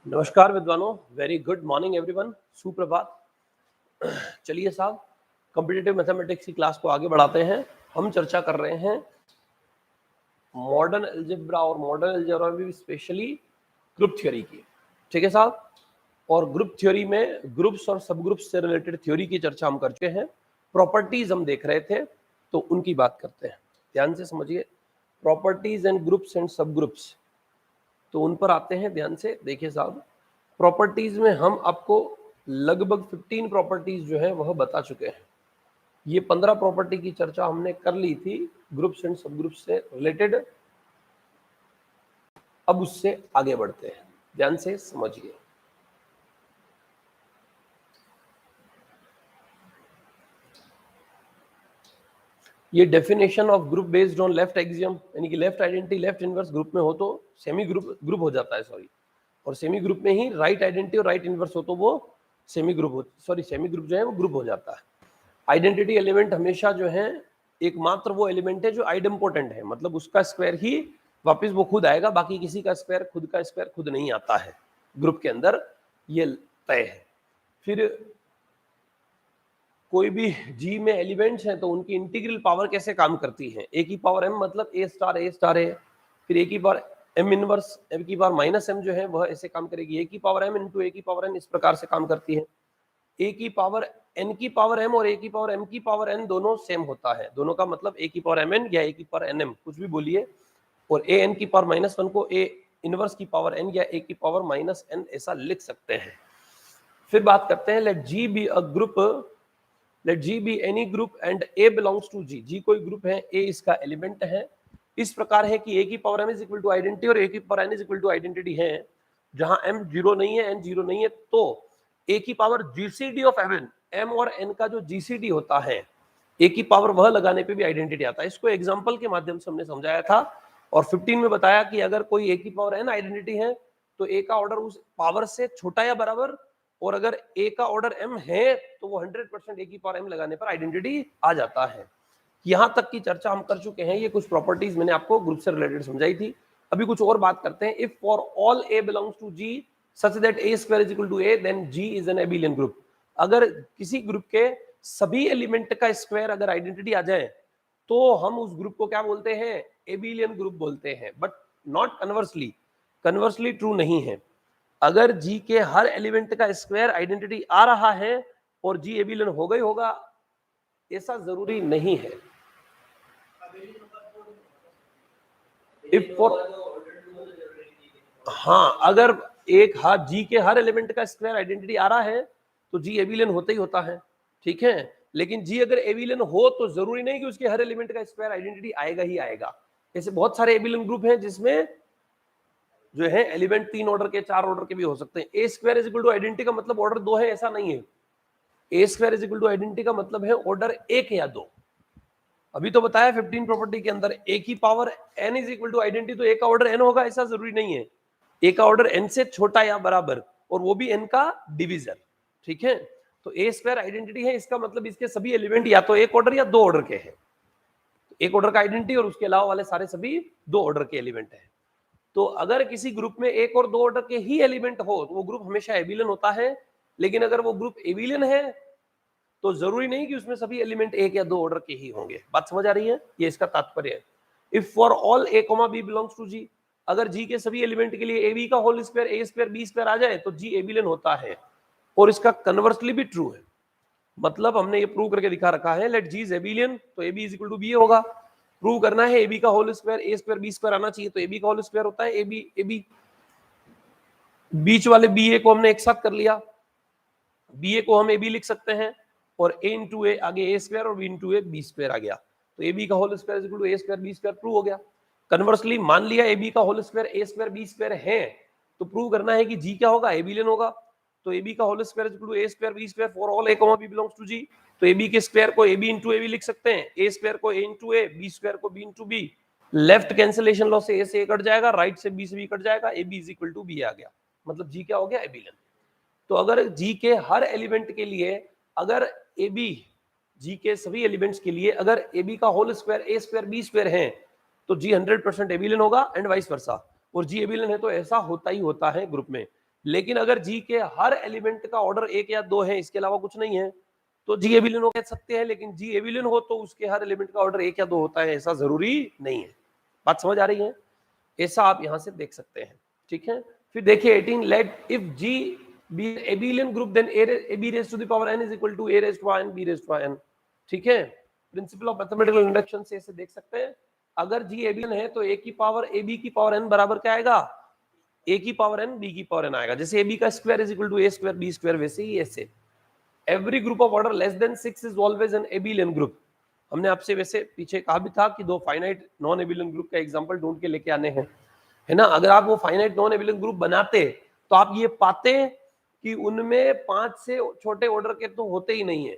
नमस्कार विद्वानों, very good morning everyone, सुप्रभात। चलिए साहब, कॉम्पिटिटिव मैथमेटिक्स की क्लास को आगे बढ़ाते हैं। हम चर्चा कर रहे हैं मॉडर्न अलजेब्रा और मॉडर्न अलजेब्रा में स्पेशली ग्रुप थ्योरी की। ठीक है साहब, और ग्रुप थ्योरी में ग्रुप्स और सब ग्रुप्स से रिलेटेड थ्योरी की चर्चा हम कर चुके हैं। प्रॉपर्टीज हम देख रहे थे, तो उनकी बात करते हैं। ध्यान से समझिए, प्रॉपर्टीज एंड ग्रुप्स एंड सब ग्रुप्स, तो उन पर आते हैं। ध्यान से देखिए साहब, प्रॉपर्टीज में हम आपको लगभग 15 प्रॉपर्टीज जो है वह बता चुके हैं। ये 15 प्रॉपर्टी की चर्चा हमने कर ली थी ग्रुप्स एंड सब ग्रुप्स से रिलेटेड। अब उससे आगे बढ़ते हैं, ध्यान से समझिए। ये definition of group based on left axiom, यानी कि left identity left inverse group में हो तो सेमी ग्रुप हो जाता है, सॉरी। और सेमी ग्रुप में ही राइट आइडेंटिटी और राइट इनवर्स हो तो वो सेमी ग्रुप हो, सॉरी सेमी ग्रुप जो है वो ग्रुप हो जाता है। आइडेंटिटी एलिमेंट हमेशा जो है एकमात्र वो एलिमेंट है जो आइडेम्पोटेंट है, मतलब उसका स्क्वायर ही वापस वो खुद आएगा, बाकी किसी का स्क्वायर खुद नहीं आता है ग्रुप के अंदर, ये तय है। फिर कोई भी जी में एलिमेंट्स हैं तो उनकी इंटीग्रल पावर कैसे काम करती है। ए की पावर एम मतलब ए स्टार है। फिर ए की पावर एम इनवर्स एम की पावर माइनस एम जो है वह ऐसे काम करेगी। ए की पावर एम इंटू ए की पावर एन इस प्रकार से काम करती है। ए की पावर एन की पावर एम और ए की पावर एम की पावर एन दोनों सेम होता है, दोनों का मतलब ए की पावर एम एन या ए की पावर एन एम, कुछ भी बोलिए। और ए एन की पावर माइनस वन को ए इनवर्स की पावर एन या ए की पावर माइनस एन ऐसा लिख सकते हैं। फिर बात करते हैं, let G be a group, let G be any group and A belongs to G. G कोई ग्रुप है, ए इसका एलिमेंट है। इस प्रकार है कि ए की power m is equal to identity और ए की power n is equal to identity है। जहां एम जीरो नहीं है, एन जीरो नहीं है, तो ए की power GCD of m n, m और एन का जो जीसीडी होता है, ए की पावर वह लगाने पे भी आइडेंटिटी आता है। इसको एग्जांपल के माध्यम से हमने समझाया था और 15 में बताया कि अगर कोई ए की पावर एन आइडेंटिटी है तो ए का ऑर्डर उस पावर से छोटा या बराबर, और अगर ए का ऑर्डर एम है तो वो 100% ए की पावर एम लगाने पर आइडेंटिटी आ जाता है। यहां तक की चर्चा हम कर चुके हैं। ये कुछ प्रॉपर्टीज मैंने आपको ग्रुप से रिलेटेड समझाई थी। अभी कुछ और बात करते हैं। If for all a belongs to G such that a square is equal to a, then G is an abelian group. अगर किसी ग्रुप के सभी एलिमेंट का स्क्वायर अगर आइडेंटिटी आ जाए तो हम उस ग्रुप को क्या बोलते हैं, एबिलियन ग्रुप बोलते हैं। But not conversely, conversely true नहीं है। अगर जी के हर एलिमेंट का स्क्वायर आइडेंटिटी आ रहा है और जी एबिलियन हो गई होगा, ऐसा जरूरी नहीं है। इफ फॉर, हाँ, अगर एक हाथ जी के हर एलिमेंट का स्क्वायर आइडेंटिटी आ रहा है तो जी एबिलियन होता ही होता है, ठीक है। लेकिन जी अगर एबिलियन हो तो जरूरी नहीं कि उसके हर एलिमेंट का स्क्वायर आइडेंटिटी आएगा ही आएगा। ऐसे बहुत सारे एबिलियन ग्रुप हैं जिसमें जो है एलिमेंट 3 ऑर्डर के 4 ऑर्डर के भी हो सकते हैं। A square is equal to identity का मतलब ऑर्डर 2 है, ऐसा नहीं है। A square is equal to identity का मतलब है ऑर्डर 1 या 2। अभी तो बताया 15 प्रॉपर्टी के अंदर ए की power n is equal to identity, तो ए का ऑर्डर एन होगा, ऐसा जरूरी नहीं है। ए का ऑर्डर एन से छोटा या बराबर, और वो भी एन का डिवीजन, ठीक है। तो ए स्क्वायर आइडेंटिटी है, इसका मतलब इसके सभी एलिमेंट या तो एक ऑर्डर या 2 ऑर्डर के हैं। एक ऑर्डर का आइडेंटिटी और उसके अलावा वाले सारे सभी 2 ऑर्डर के एलिमेंट हैं। तो अगर किसी ग्रुप में एक और 2 ऑर्डर के ही एलिमेंट हो तो वो ग्रुप हमेशा एबिलियन होता है। लेकिन अगर वो ग्रुप एबिलियन है तो जरूरी नहीं कि उसमें सभी एलिमेंट एक या 2 ऑर्डर के ही होंगे। बात समझ आ रही है, ये इसका तात्पर्य है। If for all A comma B belongs to G, अगर जी के सभी एलिमेंट के लिए ए बी का होल स्क्वायर ए स्क्वायर बी स्क्वायर आ जाए तो जी एबिलियन होता है। और इसका कन्वर्सली भी ट्रू है, मतलब हमने ये प्रूव करके दिखा रखा है। लेट जी इज एबिलियन, तो A B is equal to b होगा। प्रूव करना है ए बी का होल स्क्वायर ए स्क्वायर बी स्क्वायर आना चाहिए, तो ए बी का होल स्क्वायर होता है ए बी। बीच वाले बी ए को हमने एक साथ कर लिया, बी ए को हम ए बी लिख सकते हैं, और ए इंटू ए आगे ए स्क्वायर और B into A B square आ गया। तो ए बी का whole square is equal to A square B square, prove हो गया। कन्वर्सली मान लिया ए बी का होल स्क्वायर ए स्क्वायर बी स्क्वायर है, तो प्रूव करना है कि जी क्या होगा, एबिलियन होगा। तो ए बी का whole square is equal to A square B square for all A comma B belongs to G. तो ए बी के स्क्वायर को A B into A B लिख सकते हैं, ए स्क्वायर को A into A, B square को B into B. Left cancellation law से A से ए कट जाएगा, राइट से बी कट जाएगा, A B is equal to B आ गया। मतलब जी क्या हो गया, एबिलियन। तो अगर जी के हर एलिमेंट के लिए, अगर ए बी जी के सभी एलिमेंट्स के लिए अगर ए बी का होल स्क्वायर ए स्क्वायर बी स्क्वायर है तो जी 100% एबिलियन होगा, एंड वाइस वर्सा। और जी एबिलियन है तो ऐसा होता ही होता है ग्रुप में। लेकिन अगर जी के हर एलिमेंट का ऑर्डर 1 या 2 है, इसके अलावा कुछ नहीं है, तो जी एबिलियन हो कह सकते हैं। लेकिन जी एबिलियन हो तो उसके हर एलिमेंट का ऑर्डर 1 या 2 होता है, ऐसा जरूरी नहीं है। बात समझ आ रही है? ऐसा आप यहां से देख सकते हैं, ठीक है। फिर देखिए 18, let if G be abelian group then a b raise to the power n is equal to a raise to n b raise to n, ठीक है। प्रिंसिपल ऑफ मैथमेटिकल इंडक्शन से ऐसे देख सकते हैं, अगर जी एबिलियन है तो a की पावर ab की पावर n बराबर क्या आएगा, a की पावर n b की पावर n आएगा। जैसे ab का square is equal to a square b square, वैसे ही ऐसे every group of order less than 6 is always an abelian group. हमने आपसे वैसे पीछे कहा भी था कि दो फाइनाइट नॉन एबिलियन ग्रुप का एग्जांपल ढूंढ के लेके आने हैं, है ना। अगर आप वो फाइनाइट नॉन एबिलियन ग्रुप बनाते तो आप ये पाते कि उनमें 5 से छोटे ऑर्डर के तो होते ही नहीं है।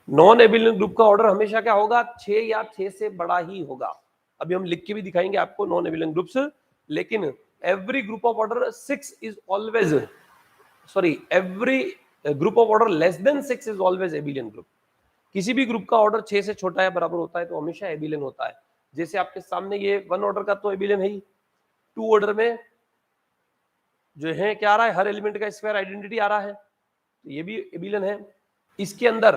नॉन एबिलियन ग्रुप का ऑर्डर हमेशा क्या होगा, 6 या 6 से बड़ा ही होगा। अभी हम लिख के भी दिखाएंगे आपको नॉन एबिलियन ग्रुप्स। लेकिन every group of order 6 is always, sorry, every group of order less than 6 is always एबिलियन group. किसी भी ग्रुप का ऑर्डर 6 से छोटा या बराबर होता है तो हमेशा एबिलियन होता है। जैसे आपके सामने ये 1 ऑर्डर का तो एबिलियन है ही, 2 ऑर्डर में जो है क्या आ रहा है, हर एलिमेंट का स्क्वायर आइडेंटिटी आ रहा है, तो ये भी एबिलियन है। इसके अंदर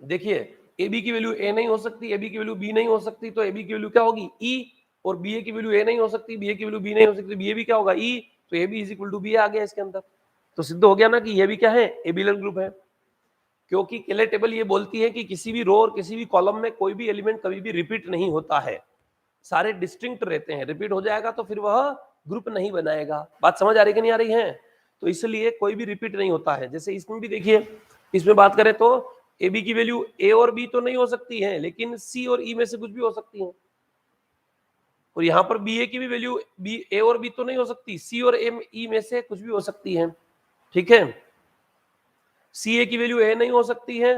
देखिए ए बी की वैल्यू ए नहीं हो सकती, ए बी की वैल्यू बी नहीं हो सकती, तो ए बी की वैल्यू क्या होगी ई, और बी ए की वैल्यू ए नहीं हो सकती, बी ए की वैल्यू बी नहीं हो सकती, बी ए भी क्या होगा ई, तो A B is equal to B आ गया इसके अंदर। तो सिद्ध हो गया ना कि ये भी क्या है, एबिलियन ग्रुप है। क्योंकि केले टेबल ये बोलती है कि किसी भी रो और किसी भी कॉलम में कोई भी एलिमेंट कभी भी रिपीट नहीं होता है, सारे डिस्टिंक्ट रहते हैं। रिपीट हो जाएगा तो फिर वह ग्रुप नहीं बनाएगा। बात समझ आ रही कि नहीं आ रही है? तो इसलिए कोई भी रिपीट नहीं होता है। जैसे इसमें भी देखिए, इसमें बात करें तो ए बी की वैल्यू ए और बी तो नहीं हो सकती है, लेकिन सी और ई में से कुछ भी हो सकती है। और यहाँ पर बी ए की भी वैल्यू बी ए और बी तो नहीं हो सकती, सी और ई में से कुछ भी हो सकती है, ठीक है। सी ए की वैल्यू ए नहीं हो सकती है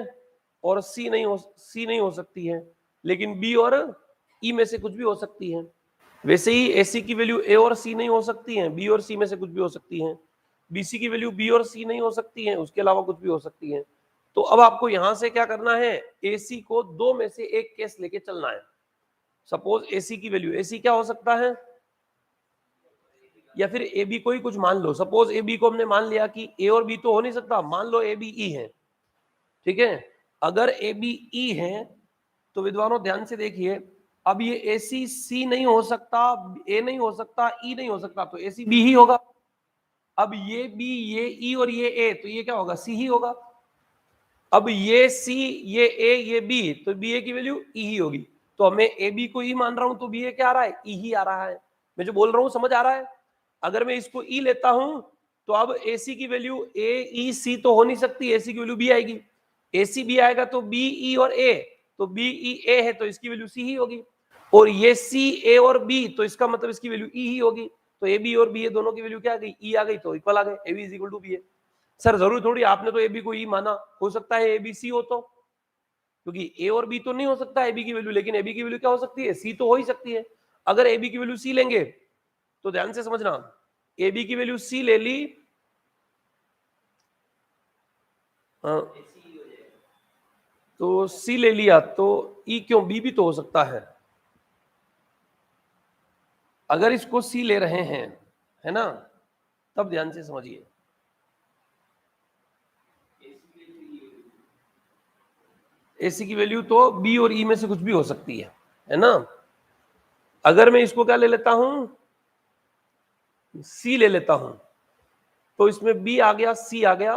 और सी नहीं हो सकती है, लेकिन बी और ई में से कुछ भी हो सकती है। वैसे ही एसी की वैल्यू ए और सी नहीं हो सकती है, बी और सी में से कुछ भी हो सकती है। बीसी की वैल्यू बी और सी नहीं हो सकती है, उसके अलावा कुछ भी हो सकती है। तो अब आपको यहां से क्या करना है, एसी को दो में से एक केस लेके चलना है। सपोज एसी की वैल्यू, एसी क्या हो सकता है, या फिर ए बी को ही कुछ मान लो। सपोज ए बी को हमने मान लिया कि ए और बी तो हो नहीं सकता, मान लो ए बी ई है, ठीक है। अगर ए बी ई है तो विद्वानों ध्यान से देखिए, अब ये ए सी सी नहीं हो सकता, ए नहीं हो सकता, ई नहीं हो सकता, तो ए सी बी ही होगा। अब ये बी, ये ई और ये ए, तो ये क्या होगा, सी ही होगा। अब ये सी, ये ए, ये बी, तो बी ए की वैल्यू ई ही होगी। तो मैं ए बी को ई मान रहा हूं तो बी ए क्या आ रहा है, ई ही आ रहा है। मैं जो बोल रहा हूं समझ आ रहा है? अगर मैं इसको ई लेता हूं तो अब ए सी की वैल्यू ए ई सी तो हो नहीं सकती, ए सी की वैल्यू बी आएगी। ए सी बी आएगा तो बी ई और ए, तो बी ई ए है तो इसकी वैल्यू सी ही होगी। और ये सी ए और बी, तो इसका मतलब इसकी वैल्यू ई ही होगी। तो ए बी और बी ए दोनों की वैल्यू क्या आ गई, ई आ गई, तो इक्वल आ गए, a B is equal to b a. Sir जरूरी थोड़ी आपने तो ए बी को ई माना, हो सकता है ए बी सी हो, तो क्योंकि ए और बी तो नहीं हो सकता ए बी की वैल्यू, लेकिन ए बी की वैल्यू क्या हो सकती है, सी तो हो ही सकती है। अगर ए बी की वैल्यू सी लेंगे तो ध्यान से समझना, ए बी की वैल्यू सी ले ली, तो सी ले लिया तो ई क्यों, बी भी तो हो सकता है। अगर इसको सी ले रहे हैं, है ना, तब ध्यान से समझिए। एसी की वैल्यू तो बी और ई में से कुछ भी हो सकती है ना। अगर मैं इसको क्या ले लेता हूं, सी ले लेता हूं, तो इसमें बी आ गया, सी आ गया,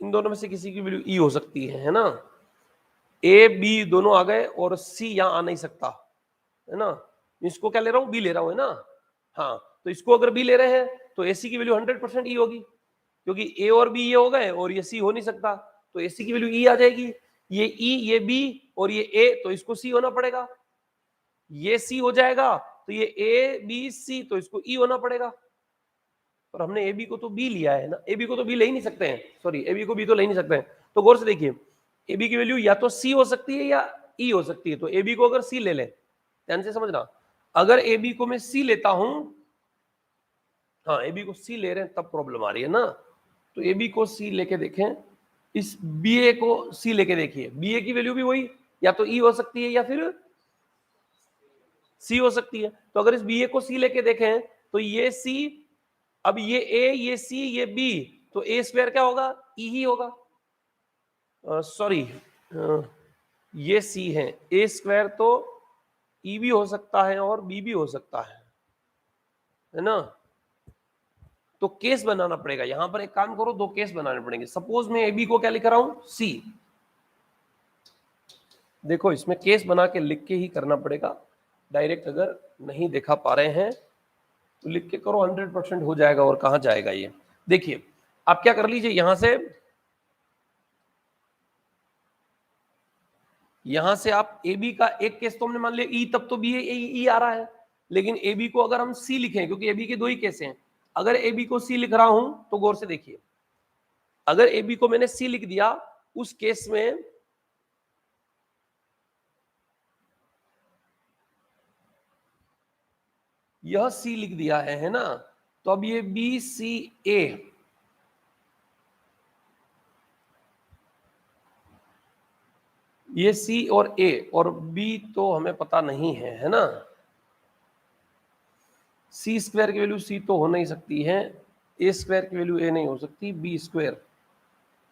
इन दोनों में से किसी की वैल्यू ई हो सकती है ना। ए बी दोनों आ गए और सी यहां आ नहीं सकता, है ना। इसको क्या ले रहा हूं, बी ले रहा हूं, है ना। हाँ, तो इसको अगर बी ले रहे हैं तो एसी की वैल्यू 100% ई होगी, क्योंकि ए और बी ये हो गए और ये सी हो नहीं सकता, तो एसी की वैल्यू ई आ जाएगी। ये ई, ये बी और ये ए, तो इसको सी होना पड़ेगा। ये सी हो जाएगा तो ये ए बी सी, तो इसको ई होना पड़ेगा। और हमने ए बी को तो बी लिया है ना, ए बी को तो बी ले ही नहीं सकते हैं, सॉरी, ए बी को बी तो ले ही नहीं सकते हैं। तो गौर से देखिए, ए बी की वैल्यू या तो सी हो सकती है या ई हो सकती है। तो ए बी को अगर सी ले लें, ध्यान से समझना, अगर ए बी को मैं सी लेता हूं, हाँ ए बी को सी ले रहे हैं तब प्रॉब्लम आ रही है ना। तो ए बी को सी लेके देखें, इस बी ए को सी लेके देखिए, बी ए की वैल्यू भी वही, या तो ई हो सकती है या फिर सी हो सकती है। तो अगर इस बी ए को सी लेके देखें तो ये सी, अब ये ए, ये सी, ये बी, तो ए स्क्वायर क्या होगा, ई ही होगा। सॉरी, ये सी है, ए स्क्वायर तो ई भी हो सकता है और बी भी हो सकता है ना। तो केस बनाना पड़ेगा यहां पर, एक काम करो, दो केस बनाने पड़ेंगे। सपोज मैं ए बी को क्या लिख रहा हूं, सी। देखो इसमें केस बना के लिख के ही करना पड़ेगा, डायरेक्ट अगर नहीं दिखा पा रहे हैं तो लिख के करो, 100% हो जाएगा। और कहां जाएगा ये, देखिए आप क्या कर लीजिए, यहां से आप ए बी का एक केस तो हमने मान लिया ई, तब तो बी ई आ रहा है। लेकिन ए बी को अगर हम सी लिखें, क्योंकि ए बी के दो ही केस हैं, अगर ए बी को सी लिख रहा हूं तो गौर से देखिए, अगर ए बी को मैंने सी लिख दिया उस केस में यह सी लिख दिया है ना, तो अब ये बी सी ए, ये सी और ए और बी तो हमें पता नहीं है ना। सी स्क्वायर की वैल्यू सी तो हो नहीं सकती है, ए स्क्वायर की वैल्यू ए नहीं हो सकती, बी स्क्वायर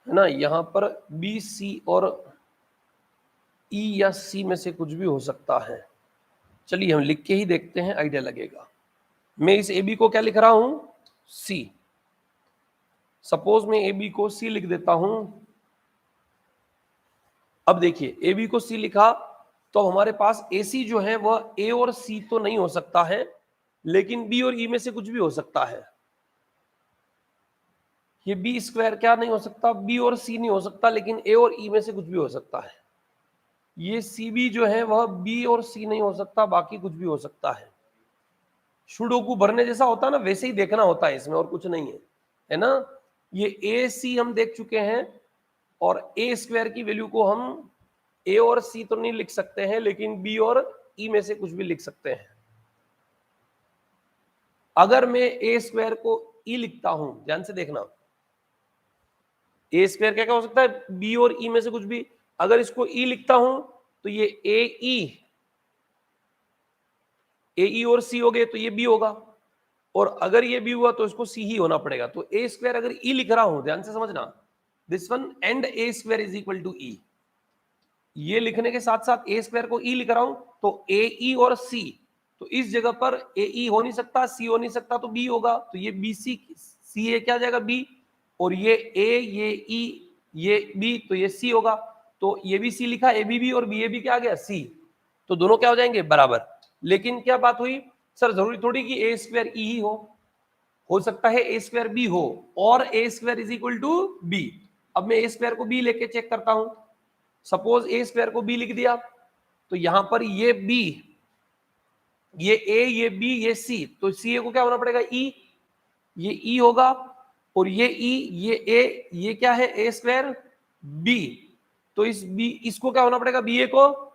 है ना। यहां पर बी सी और ई या सी में से कुछ भी हो सकता है। चलिए हम लिख के ही देखते हैं, आइडिया लगेगा। मैं इस ए बी को क्या लिख रहा हूं, सी। सपोज मैं ए बी को सी लिख देता हूं। अब देखिए ए बी को सी लिखा तो हमारे पास ए सी जो है वह ए और सी तो नहीं हो सकता है, लेकिन बी और ई में से कुछ भी हो सकता है। ये बी स्क्वायर क्या नहीं हो सकता, बी और सी नहीं हो सकता, लेकिन ए और ई में से कुछ भी हो सकता है। ये सी बी जो है वह बी और सी नहीं हो सकता, बाकी कुछ भी हो सकता है। सुडोकू भरने जैसा होता है ना, वैसे ही देखना होता है इसमें, और कुछ नहीं है ना। ये ए सी हम देख चुके हैं, और ए स्क्वायर की वैल्यू को हम ए और सी तो नहीं लिख सकते हैं, लेकिन बी और ई में से कुछ भी लिख सकते हैं। अगर मैं ए स्क्वायर को ई लिखता हूं, ध्यान से देखना, ए स्क्वायर क्या क्या हो सकता है, बी और ई में से कुछ भी। अगर इसको ई लिखता हूं तो ये ए ई और सी हो गए, तो ये बी होगा, और अगर ये बी हुआ तो इसको सी ही होना पड़ेगा। तो ए स्क्वायर अगर ई लिख रहा हूं, ध्यान से समझना, this one and A square is equal to E. ये लिखने के साथ साथ ए स्क्वायर को ई लिख रहा हूं, तो ए ई और सी, तो इस जगह पर ए ई हो नहीं सकता, सी हो नहीं सकता, तो बी होगा। तो ये बी सी, सी ए क्या जाएगा, बी, और ये ए, ये ई, ये बी, तो ये सी होगा। तो ये भी सी लिखा, ए बी भी, और बी ए बी क्या आ गया, सी। तो दोनों क्या हो जाएंगे, बराबर। लेकिन क्या बात हुई सर, जरूरी थोड़ी कि ए स्क्वायर ई ही हो सकता है ए स्क्वायर बी हो, और A square is equal to B. अब मैं ए स्क्वायर को बी लेके चेक करता हूं। सपोज ए स्क्वायर को बी लिख दिया, तो यहां पर ये बी, ये ए, ये बी, ये सी, तो सी ए को क्या होना पड़ेगा, ई, ये ई होगा, और ये ई, ये ए, ये क्या है, ए स्क्वायर बी, तो इस बी, इसको क्या होना पड़ेगा, बी ए को,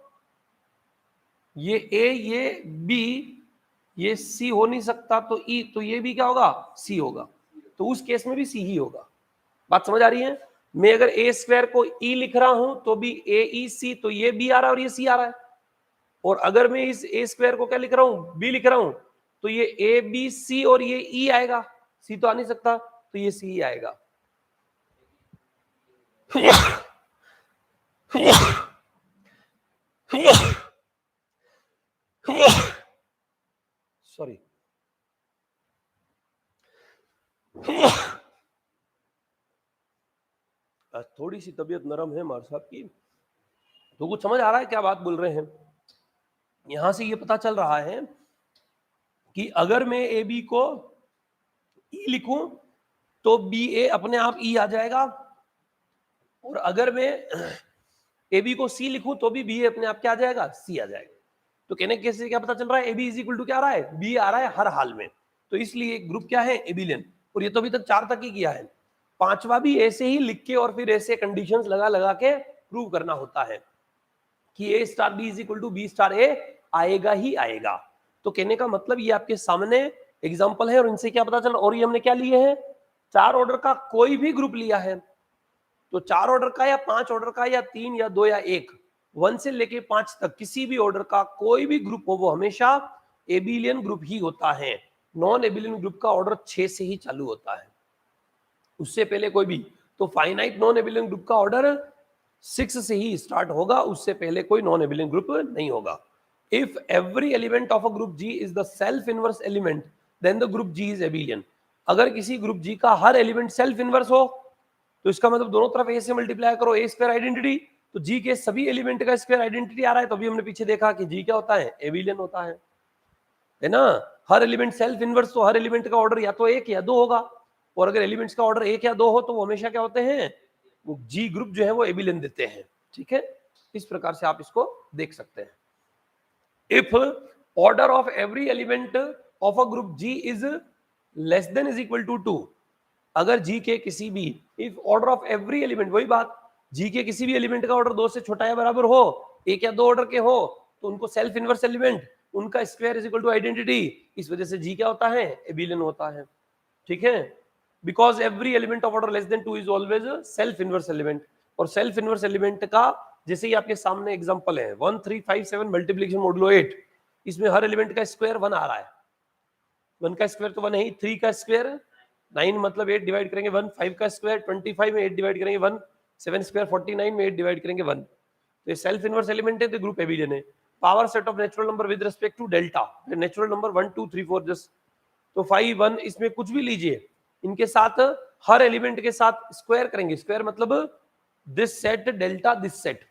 ये ए, ये बी, ये सी हो नहीं सकता, तो ई, तो ये भी क्या होगा, सी होगा। तो उस केस में भी सी ही होगा। बात समझ आ रही है। मैं अगर ए स्क्वायर को ई लिख रहा हूं तो भी ए ई सी, तो ये बी आ रहा है और ये सी आ रहा है। और अगर मैं इस ए स्क्वायर को क्या लिख रहा हूं, बी लिख रहा हूं, तो ये ए बी सी और ये ई आएगा, सी तो आ नहीं सकता, तो ये सी ही आएगा। सॉरी, थोड़ी सी तबीयत नरम है मार साहब की, तो कुछ समझ आ रहा है क्या बात बोल रहे हैं। यहां से ये पता चल रहा है कि अगर मैं ए बी को ई लिखूं तो बी ए अपने आप ई आ जाएगा, और अगर मैं ए बी को सी लिखूं तो भी बी ए अपने आप क्या आ जाएगा, सी आ जाएगा। तो कहने कैसे क्या पता चल रहा है, a B is equal to क्या आ रहा है, बी आ रहा है हर हाल में। तो इसलिए ग्रुप क्या है, एबिलियन। और ये तो अभी तक 4 तक ही किया है, 5वां भी ऐसे ही लिख के और फिर ऐसे कंडीशंस लगा लगा के प्रूव करना होता है कि A star B is equal to B star A आएगा ही आएगा। तो कहने का मतलब ये आपके सामने एग्जांपल है, और इनसे क्या पता चला, और ये हमने क्या लिए हैं, 4 ऑर्डर का कोई भी ग्रुप लिया है, तो 4 ऑर्डर का या 5 ऑर्डर का या 3 या 2 या 1, 1 से लेके 5 तक किसी भी ऑर्डर का कोई भी ग्रुप हो वो हमेशा एबिलियन ग्रुप ही होता है। नॉन एबिलियन ग्रुप का ऑर्डर 6 से ही चालू होता है, उससे पहले कोई भी। तो फाइनाइट नॉन एबिलियन ग्रुप का ऑर्डर 6 से ही स्टार्ट होगा, उससे पहले कोई नॉन एबिलियन ग्रुप नहीं होगा। If every element of a group G is the self inverse element then the group G is abelian. अगर किसी ग्रुप जी का हर एलिमेंट सेल्फ इनवर्स हो तो इसका मतलब दोनों तरफ ए से मल्टीप्लाई करो, ए स्क्वायर आइडेंटिटी, तो जी के सभी एलिमेंट का स्क्वायर आइडेंटिटी आ रहा है। तो अभी हमने पीछे देखा कि जी क्या होता है, एबिलियन होता है ना। हर एलिमेंट सेल्फ इनवर्स, तो हर एलिमेंट का ऑर्डर या तो 1 या 2 होगा, और अगर एलिमेंट्स का ऑर्डर 1 या 2 हो तो वो हमेशा क्या होते हैं, वो जी ग्रुप जो है वो एबिलियन देते हैं। ठीक है, इस प्रकार से आप इसको देख सकते हैं। If order of every element of a group G is less than is equal to 2, अगर जी के किसी भी, if order of every element, वही बात, जी के किसी भी एलिमेंट का ऑर्डर 2 से छोटा या बराबर हो, 1 या 2 ऑर्डर के हो, तो उनको सेल्फ इनवर्स एलिमेंट, उनका square is equal to identity, इस वजह से जी क्या होता है, एबिलियन होता है। ठीक है, because every element of order less then 2 is always self inverse element. और सेल्फ इनवर्स एलिमेंट का जैसे ही आपके सामने एग्जांपल है 1357 मल्टीप्लिकेशन मॉडुलो 8, इसमें हर एलिमेंट का स्क्वायर 1 आ रहा है। 1 का स्क्वायर तो 1 है ही, 3 का स्क्वायर 9 मतलब 8 डिवाइड करेंगे 1, 5 का स्क्वायर 25 में 8 डिवाइड करेंगे 1, 7 स्क्वायर 49 में 8 डिवाइड करेंगे 1। तो ये सेल्फ इनवर्स एलिमेंट है, तो ग्रुप एबिलियन है। Power set of natural number with respect to delta, natural number 1 2 3 4 just, तो 5 1 इसमें कुछ भी लीजिए, इनके साथ हर एलिमेंट के साथ स्क्वायर करेंगे, स्क्वायर मतलब this set delta this set.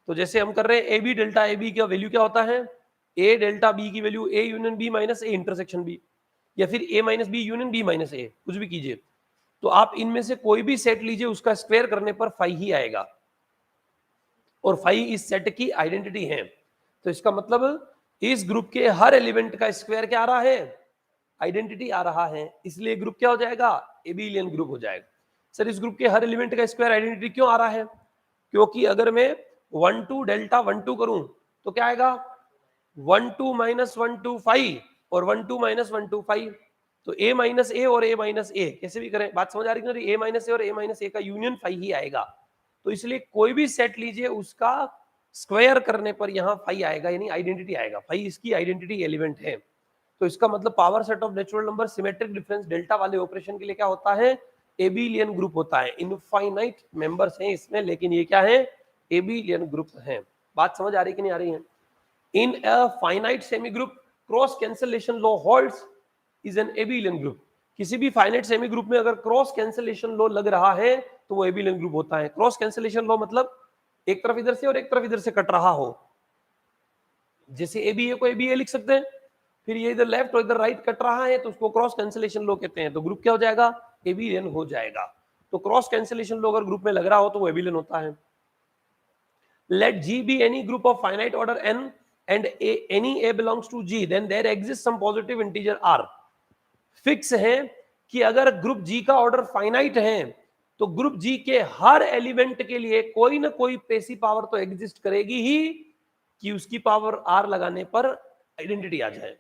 तो जैसे हम कर रहे हैं A B delta A B का वैल्यू क्या होता है, ए डेल्टा बी की value A union B minus A intersection B, या फिर A minus B union B minus A, कुछ भी कीजिए। तो आप इनमें से कोई भी सेट लीजिए, उसका स्क्वायर करने पर 5 ही आएगा, और 5 इस सेट की आइडेंटिटी है। तो इसका मतलब इस ग्रुप के हर एलिमेंट का स्क्वायर क्या आ रहा है, आइडेंटिटी आ रहा है, इसलिए ग्रुप क्या हो जाएगा, एबिलियन ग्रुप हो जाएगा। सर इस ग्रुप के हर एलिमेंट का स्क्वायर आइडेंटिटी क्यों आ रहा है, क्योंकि अगर मैं 1 2 डेल्टा 1 2 करूं तो क्या आएगा, 1 2 माइनस 1 2 5 और 1 2 माइनस 1 2 5। तो a माइनस ए और a माइनस ए कैसे भी करें, बात समझ आ रही है, a माइनस ए और a माइनस ए का यूनियन 5 ही आएगा। तो इसलिए कोई भी सेट लीजिए, उसका स्क्वायर करने पर यहाँ 5 आएगा, यानी आइडेंटिटी आएगा, 5 इसकी आइडेंटिटी एलिमेंट है। तो इसका मतलब power set of natural number symmetric difference delta वाले ऑपरेशन के लिए क्या होता है, एबिलियन ग्रुप होता है। इनफाइनाइट मेंबर्स हैं इसमें, लेकिन ये क्या है, एबिलियन ग्रुप है। बात समझ आ रही कि नहीं आ रही है। In a finite semigroup cross cancellation law holds is an abelian group. किसी भी फाइनाइट सेमी ग्रुप में अगर क्रॉस कैंसलेशन लॉ लग रहा है तो वो एबिलियन ग्रुप होता है। क्रॉस कैंसलेशन लॉ मतलब एक तरफ इधर से और एक तरफ इधर से कट रहा हो, जैसे ए बी ए को ए बी ए लिख सकते हैं, फिर ये इधर लेफ्ट और इधर राइट कट रहा है तो उसको क्रॉस कैंसलेशन लॉ कहते हैं। तो ग्रुप क्या हो जाएगा, एबिलियन हो जाएगा। तो क्रॉस कैंसलेशन लॉ अगर ग्रुप में लग रहा हो तो वो एबिलियन होता है। Let G be any group of finite order n and any a belongs to G, then there exists some positive integer r. Fix है कि अगर ग्रुप G का ऑर्डर फाइनाइट है तो ग्रुप G के हर एलिमेंट के लिए कोई ना कोई पैसिव पावर तो एग्जिस्ट करेगी ही कि उसकी पावर r लगाने पर आइडेंटिटी आ जाए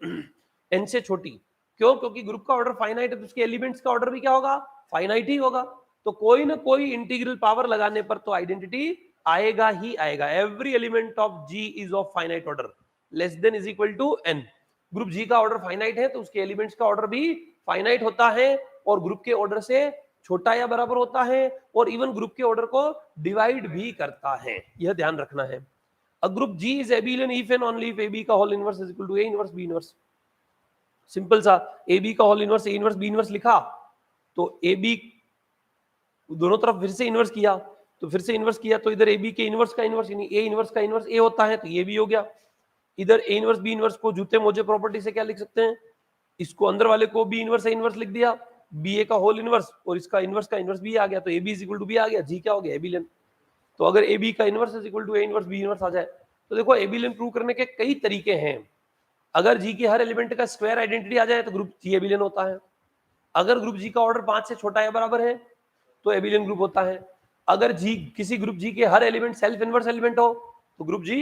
n से छोटी। क्यों, क्योंकि ग्रुप का ऑर्डर फाइनाइट है तो उसके एलिमेंट्स का ऑर्डर भी क्या होगा, फाइनाइट ही होगा। तो कोई ना कोई इंटीग्रल पावर लगाने पर तो आइडेंटिटी आएगा ही आएगा। Every element of G is of finite order less than is equal to n। Group G का ऑर्डर फाइनाइट है तो उसके एलिमेंट्स का ऑर्डर भी फाइनाइट होता है, और ग्रुप के ऑर्डर से छोटा या बराबर होता है, और इवन ग्रुप के ऑर्डर को डिवाइड भी करता है, यह ध्यान रखना है। A group G is abelian if and only if AB का whole inverse is equal to A inverse B inverse. Simple सा, AB का whole inverse A inverse B inverse लिखा तो AB दोनों तरफ फिर से इनवर्स किया, तो फिर से इनवर्स किया तो इधर AB के इनवर्स का इनवर्स यानी A इनवर्स का इनवर्स A होता है, तो ये भी हो गया। इधर A इनवर्स B इनवर्स को जूते मोजे प्रॉपर्टी से क्या लिख सकते हैं, इसको अंदर वाले को B इनवर्स A इनवर्स लिख दिया, BA का होल इनवर्स और इसका इनवर्स B आ गया, तो AB is equal to B आ गया, G क्या हो गया, एबिलियन। तो अगर ए बी का inverse is equal to A inverse B inverse आ जाए तो देखो एबिलियन प्रूव करने के कई तरीके हैं। अगर जी के हर एलिमेंट का स्क्वायर आइडेंटिटी आ जाए तो ग्रुप जी एबिलियन होता है। अगर ग्रुप जी का ऑर्डर 5 से छोटा या बराबर है तो एबिलियन ग्रुप होता है। अगर जी किसी ग्रुप जी के हर एलिमेंट सेल्फ इनवर्स एलिमेंट हो तो ग्रुप जी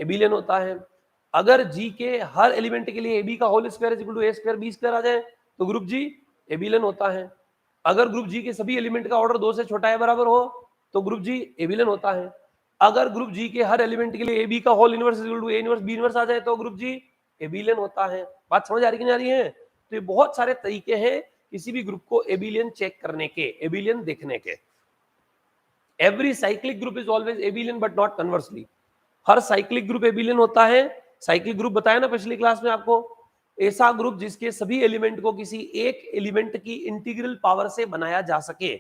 एबिलियन होता है। अगर जी के हर एलिमेंट के लिए ए बी का whole square is equal to A square B square आ जाए तो ग्रुप जी एबिलियन होता है। अगर ग्रुप जी के सभी एलिमेंट का ऑर्डर 2 से छोटा या बराबर हो तो ग्रुप जी एबिलियन होता है। अगर ग्रुप जी के हर एलिमेंट के लिए ए बी का whole inverse equal to A inverse B inverse आ जाए तो ग्रुप जी एबिलियन होता है। बात समझ आ रही कि नहीं आ रही है? तो ये बहुत सारे तरीके हैं किसी भी ग्रुप को एबिलियन चेक करने के, एबिलियन देखने के। Every cyclic group is always एबिलियन but not conversely. Her cyclic group एबिलियन होता है। साइक्लिक ग्रुप बताया ना पिछली क्लास में आपको, ऐसा ग्रुप जिसके सभी एलिमेंट को किसी एक एलिमेंट की इंटीग्रल पावर से बनाया जा सके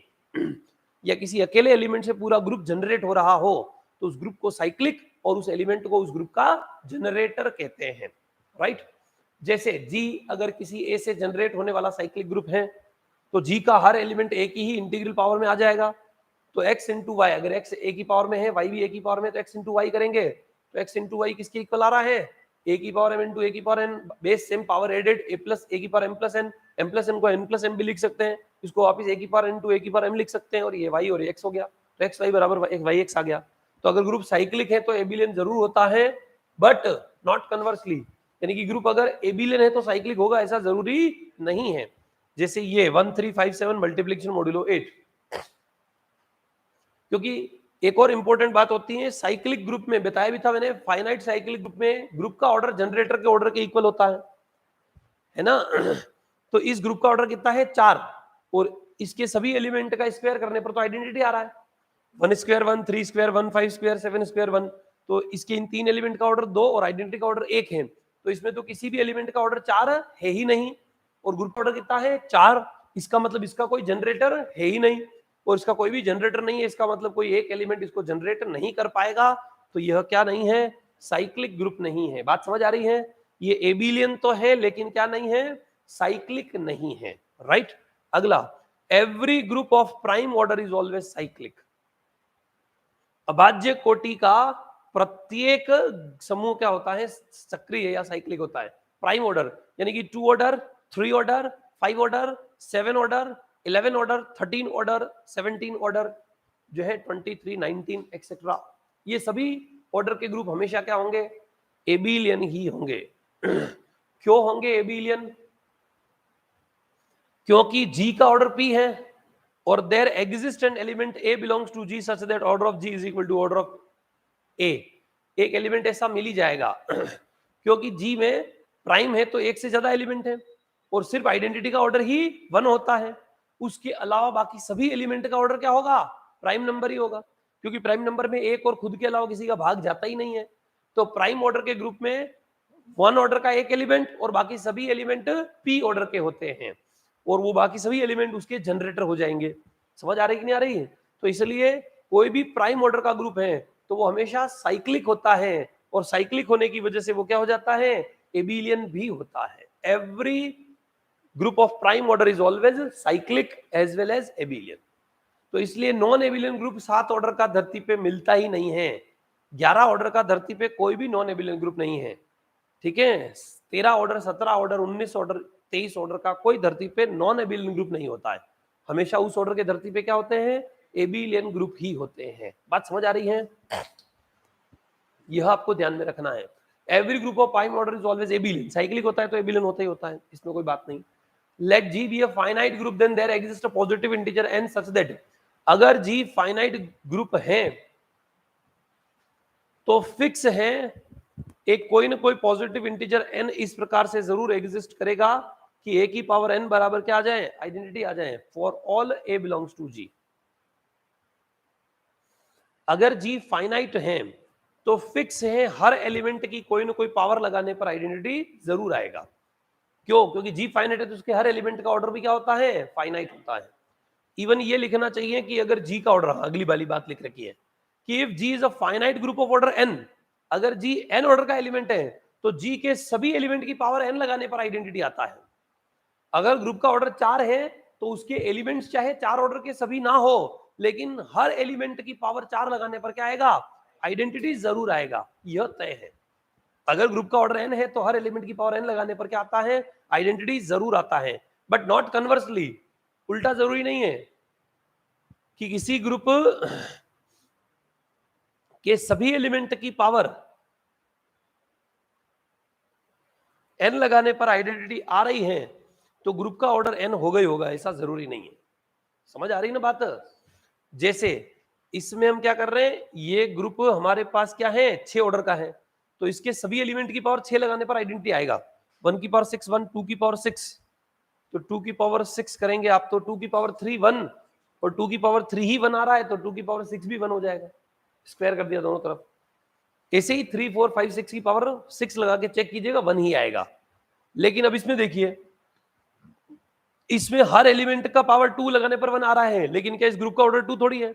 या किसी अकेले एलिमेंट से पूरा ग्रुप जनरेट हो रहा हो तो उस ग्रुप को साइक्लिक और उस एलिमेंट को उस ग्रुप का जनरेटर कहते हैं। राइट? जैसे जी अगर किसी ए से जनरेट होने वाला साइक्लिक ग्रुप है तो जी का हर एलिमेंट एक ही इंटीग्रल पावर में आ जाएगा। तो x इंटू वाई, अगर x ए की पावर में है y भी ए की पावर में, तो x इंटू वाई करेंगे तो x इंटू वाई किसके इक्वल आ रहा है? ए की पावर m इंटू ए की power n, base same power added, a plus A की पावर m प्लस n को n प्लस m भी लिख सकते हैं, इसको वापिस ए की पावर n टू ए की पावर m लिख सकते हैं, और ये y और x हो गया, तो x y बराबर y x आ गया। तो अगर ग्रुप साइक्लिक है तो एबिलियन जरूर होता है बट नॉट कन्वर्सली, यानी कि ग्रुप अगर एबिलियन है तो साइक्लिक होगा ऐसा जरूरी नहीं है। जैसे ये 1357 मल्टीप्लिकेशन मॉड्यूलो 8, क्योंकि एक और इंपॉर्टेंट बात होती है साइक्लिक ग्रुप में, बताया भी था मैंने, फाइनाइट साइक्लिक ग्रुप में ग्रुप का ऑर्डर जनरेटर के ऑर्डर के इक्वल होता है ना। तो इस ग्रुप का ऑर्डर कितना है? 4, और इसके सभी एलिमेंट का स्क्वायर करने पर तो आइडेंटिटी आ रहा है 1 स्क्वायर 1, 3 स्क्वायर 1, 5 स्क्वायर 7 स्क्वायर 1। तो इसके इन 3 एलिमेंट का ऑर्डर 2 और आइडेंटिटी का ऑर्डर 1 है, तो इसमें तो किसी भी एलिमेंट का ऑर्डर 4 है ही नहीं, और ग्रुप ऑर्डर कितना है? 4। इसका मतलब इसका कोई जनरेटर है ही नहीं, और इसका कोई भी जनरेटर नहीं है, इसका मतलब कोई एक एलिमेंट इसको जनरेट नहीं कर पाएगा, तो यह क्या नहीं है? साइक्लिक ग्रुप नहीं है। बात समझ आ रही है? ये एबिलियन तो है लेकिन क्या नहीं है? साइक्लिक नहीं है। राइट? अगला, every group of prime order is always cyclic. अभाज्य कोटि का प्रत्येक समूह क्या होता है? सक्रिय या साइक्लिक होता है। प्राइम ऑर्डर यानी कि 2 order, 3 order, 5 order, 7 order, 11 order, 13 order, 17 order जो है 23, 19 एक्सेट्रा, ये सभी ऑर्डर के ग्रुप हमेशा क्या होंगे? एबिलियन ही होंगे। क्यों होंगे एबिलियन? क्योंकि जी का ऑर्डर पी है और there exist an element A belongs to G such that order of G is equal to order of A. एक एलिमेंट ऐसा मिल ही जाएगा क्योंकि जी में प्राइम है तो एक से ज्यादा एलिमेंट है और सिर्फ आइडेंटिटी का ऑर्डर ही 1 होता है, उसके अलावा बाकी सभी एलिमेंट का ऑर्डर क्या होगा? प्राइम नंबर ही होगा, क्योंकि प्राइम नंबर में एक और खुद के अलावा किसी का भाग जाता ही नहीं है। तो प्राइम ऑर्डर के ग्रुप में 1 ऑर्डर का एक एलिमेंट और बाकी सभी एलिमेंट पी ऑर्डर के होते हैं, और वो बाकी सभी एलिमेंट उसके जनरेटर हो जाएंगे। समझ आ रही कि नहीं आ रही है? तो इसलिए कोई भी प्राइम ऑर्डर का ग्रुप है तो वो हमेशा साइक्लिक होता है, और साइक्लिक होने की वजह से वो क्या हो जाता है? एबिलियन भी होता है। Every group of prime order is always cyclic as well as abelian. तो इसलिए नॉन एबिलियन ग्रुप 7 ऑर्डर का धरती पे मिलता ही नहीं है, 11 ऑर्डर का धरती पे कोई भी नॉन एबिलियन ग्रुप नहीं है। ठीक है? 13 ऑर्डर, 17 ऑर्डर, 19 ऑर्डर, 23 ऑर्डर का कोई धरती पे नॉन एबिलियन ग्रुप नहीं होता है, हमेशा उस ऑर्डर के धरती पे क्या होते हैं? एबिलियन ग्रुप ही होते हैं। बात समझ आ रही है? यह आपको ध्यान में रखना है। Every group of prime order is always एबिलियन, cyclic होता है तो एबिलियन होता ही होता है, इसमें कोई बात नहीं। Let G be a finite group then there exist a positive integer n such that, अगर जी फाइनाइट ग्रुप है तो फिक्स है एक कोई ना कोई पॉजिटिव इंटीजर n इस प्रकार से जरूर एग्जिस्ट करेगा कि a की पावर n बराबर क्या आ जाए? आइडेंटिटी आ जाए for all a belongs to g। अगर g फाइनाइट है तो फिक्स है हर एलिमेंट की कोई ना कोई पावर लगाने पर आइडेंटिटी जरूर आएगा। क्यों? क्योंकि g फाइनाइट है तो उसके हर एलिमेंट का ऑर्डर भी क्या होता है? फाइनाइट होता है। इवन ये लिखना चाहिए कि अगर g का ऑर्डर, अगली वाली बात लिख रखी है कि if g is a finite group of order n, अगर g n ऑर्डर का एलिमेंट है तो g के सभी एलिमेंट की पावर n लगाने पर आइडेंटिटी आता है। अगर ग्रुप का ऑर्डर 4 है तो उसके एलिमेंट्स चाहे 4 ऑर्डर के सभी ना हो, लेकिन हर एलिमेंट की पावर 4 लगाने पर क्या आएगा? आइडेंटिटी जरूर आएगा, यह तय है। अगर ग्रुप का ऑर्डर n है तो हर एलिमेंट की पावर n लगाने पर क्या आता है? आइडेंटिटी जरूर आता है, बट नॉट कन्वर्सली, उल्टा जरूरी नहीं है कि किसी ग्रुप के सभी एलिमेंट की पावर n लगाने पर आइडेंटिटी आ रही है तो ग्रुप का ऑर्डर n होगा ही होगा, ऐसा जरूरी नहीं है। समझ आ रही ना बात? जैसे इसमें हम क्या कर रहे हैं, ये ग्रुप हमारे पास क्या है, 6 ऑर्डर का है, तो इसके सभी एलिमेंट की पावर 6 लगाने पर आइडेंटिटी आएगा। 1 की पावर 6 1, 2 की पावर 6, तो 2 की पावर 6 करेंगे आप तो 2 की पावर 3 1, और 2 की पावर 3 ही 1 आ रहा है, तो 2 की पावर 6 भी 1 हो जाएगा, स्क्वायर कर दिया दोनों तरफ। ऐसे ही 3 4 5 6 की पावर 6 लगा के चेक कीजिएगा, 1 ही आएगा। लेकिन अब इसमें देखिए, इसमें हर एलिमेंट का पावर 2 लगाने पर 1 आ रहा है, लेकिन क्या इस ग्रुप का ऑर्डर 2 थोड़ी है?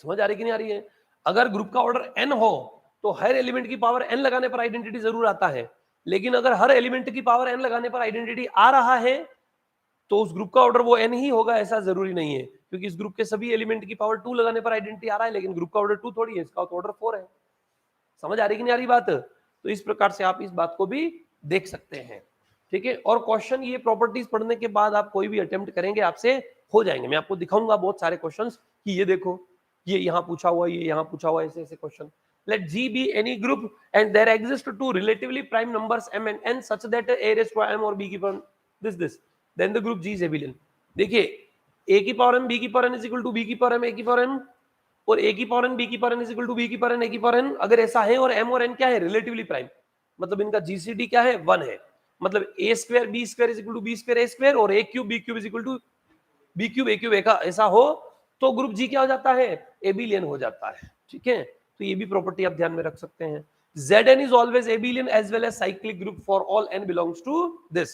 समझ आ रही कि नहीं आ रही है? अगर ग्रुप का ऑर्डर n हो तो हर एलिमेंट की पावर n लगाने पर आइडेंटिटी जरूर आता है, लेकिन अगर हर एलिमेंट की पावर n लगाने पर आइडेंटिटी आ रहा है तो उस ग्रुप का ऑर्डर वो n ही होगा, ऐसा जरूरी नहीं है, क्योंकि इस ग्रुप के सभी एलिमेंट की पावर 2 लगाने पर आइडेंटिटी आ रहा है, लेकिन ग्रुप का ऑर्डर 2 थोड़ी है, इसका तो ऑर्डर 4 है। समझ आ रही कि नहीं आ रही बात? तो इस प्रकार से आप इस बात को भी देख सकते हैं, ठीक है। और क्वेश्चन ये प्रॉपर्टीज पढ़ने के बाद आप कोई भी अटेम्प्ट करेंगे आपसे हो जाएंगे। मैं आपको दिखाऊंगा बहुत सारे क्वेश्चंस कि ये देखो, ये यहाँ पूछा हुआ, ये यहाँ पूछा हुआ, ऐसे ऐसे question. Let G be any group and there exist two relatively prime numbers m and n such that a raised to m or b की power this then the group G is abelian। देखिए a की power m b की power n is equal to b की power m a की power m और a की power n b की power n is equal to b की power n a की पावर n, अगर ऐसा है और m और n क्या है, रिलेटिवली प्राइम, मतलब इनका जीसीडी क्या है, 1 है, मतलब a square b square is equal to b square a square और a cube b cube is equal to b cube a cube का ऐसा हो तो ग्रुप जी क्या हो जाता है, एबिलियन हो जाता है, ठीक है। तो ये भी प्रॉपर्टी आप ध्यान में रख सकते हैं। Zn is always abelian as well as cyclic group for all n belongs to this।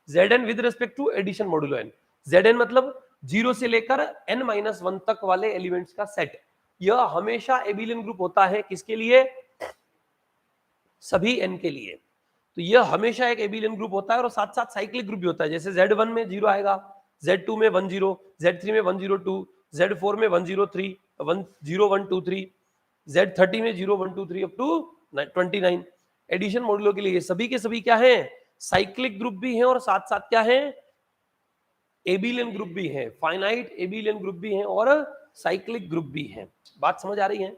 Zn with respect to addition modulo n, Zn मतलब 0 से लेकर n-1 तक वाले एलिमेंट्स का सेट, यह हमेशा एबिलियन ग्रुप होता है, किसके लिए, सभी n के लिए। तो यह हमेशा एक एबिलियन ग्रुप होता है और साथ साथ साइक्लिक ग्रुप भी होता है। जैसे Z1 में 0 आएगा, Z2 में 1 0, Z3 में 1 0 2, Z4 में 1 0 3 1 0 1 2 3, Z30 में 0 1 2 3 अप टू 29। एडिशन मॉड्यूलो के लिए सभी के सभी क्या है, साइक्लिक ग्रुप भी है और साथ साथ क्या है, एबिलियन ग्रुप भी है, फाइनाइट एबिलियन ग्रुप भी है और साइक्लिक ग्रुप भी है। बात समझ आ रही है?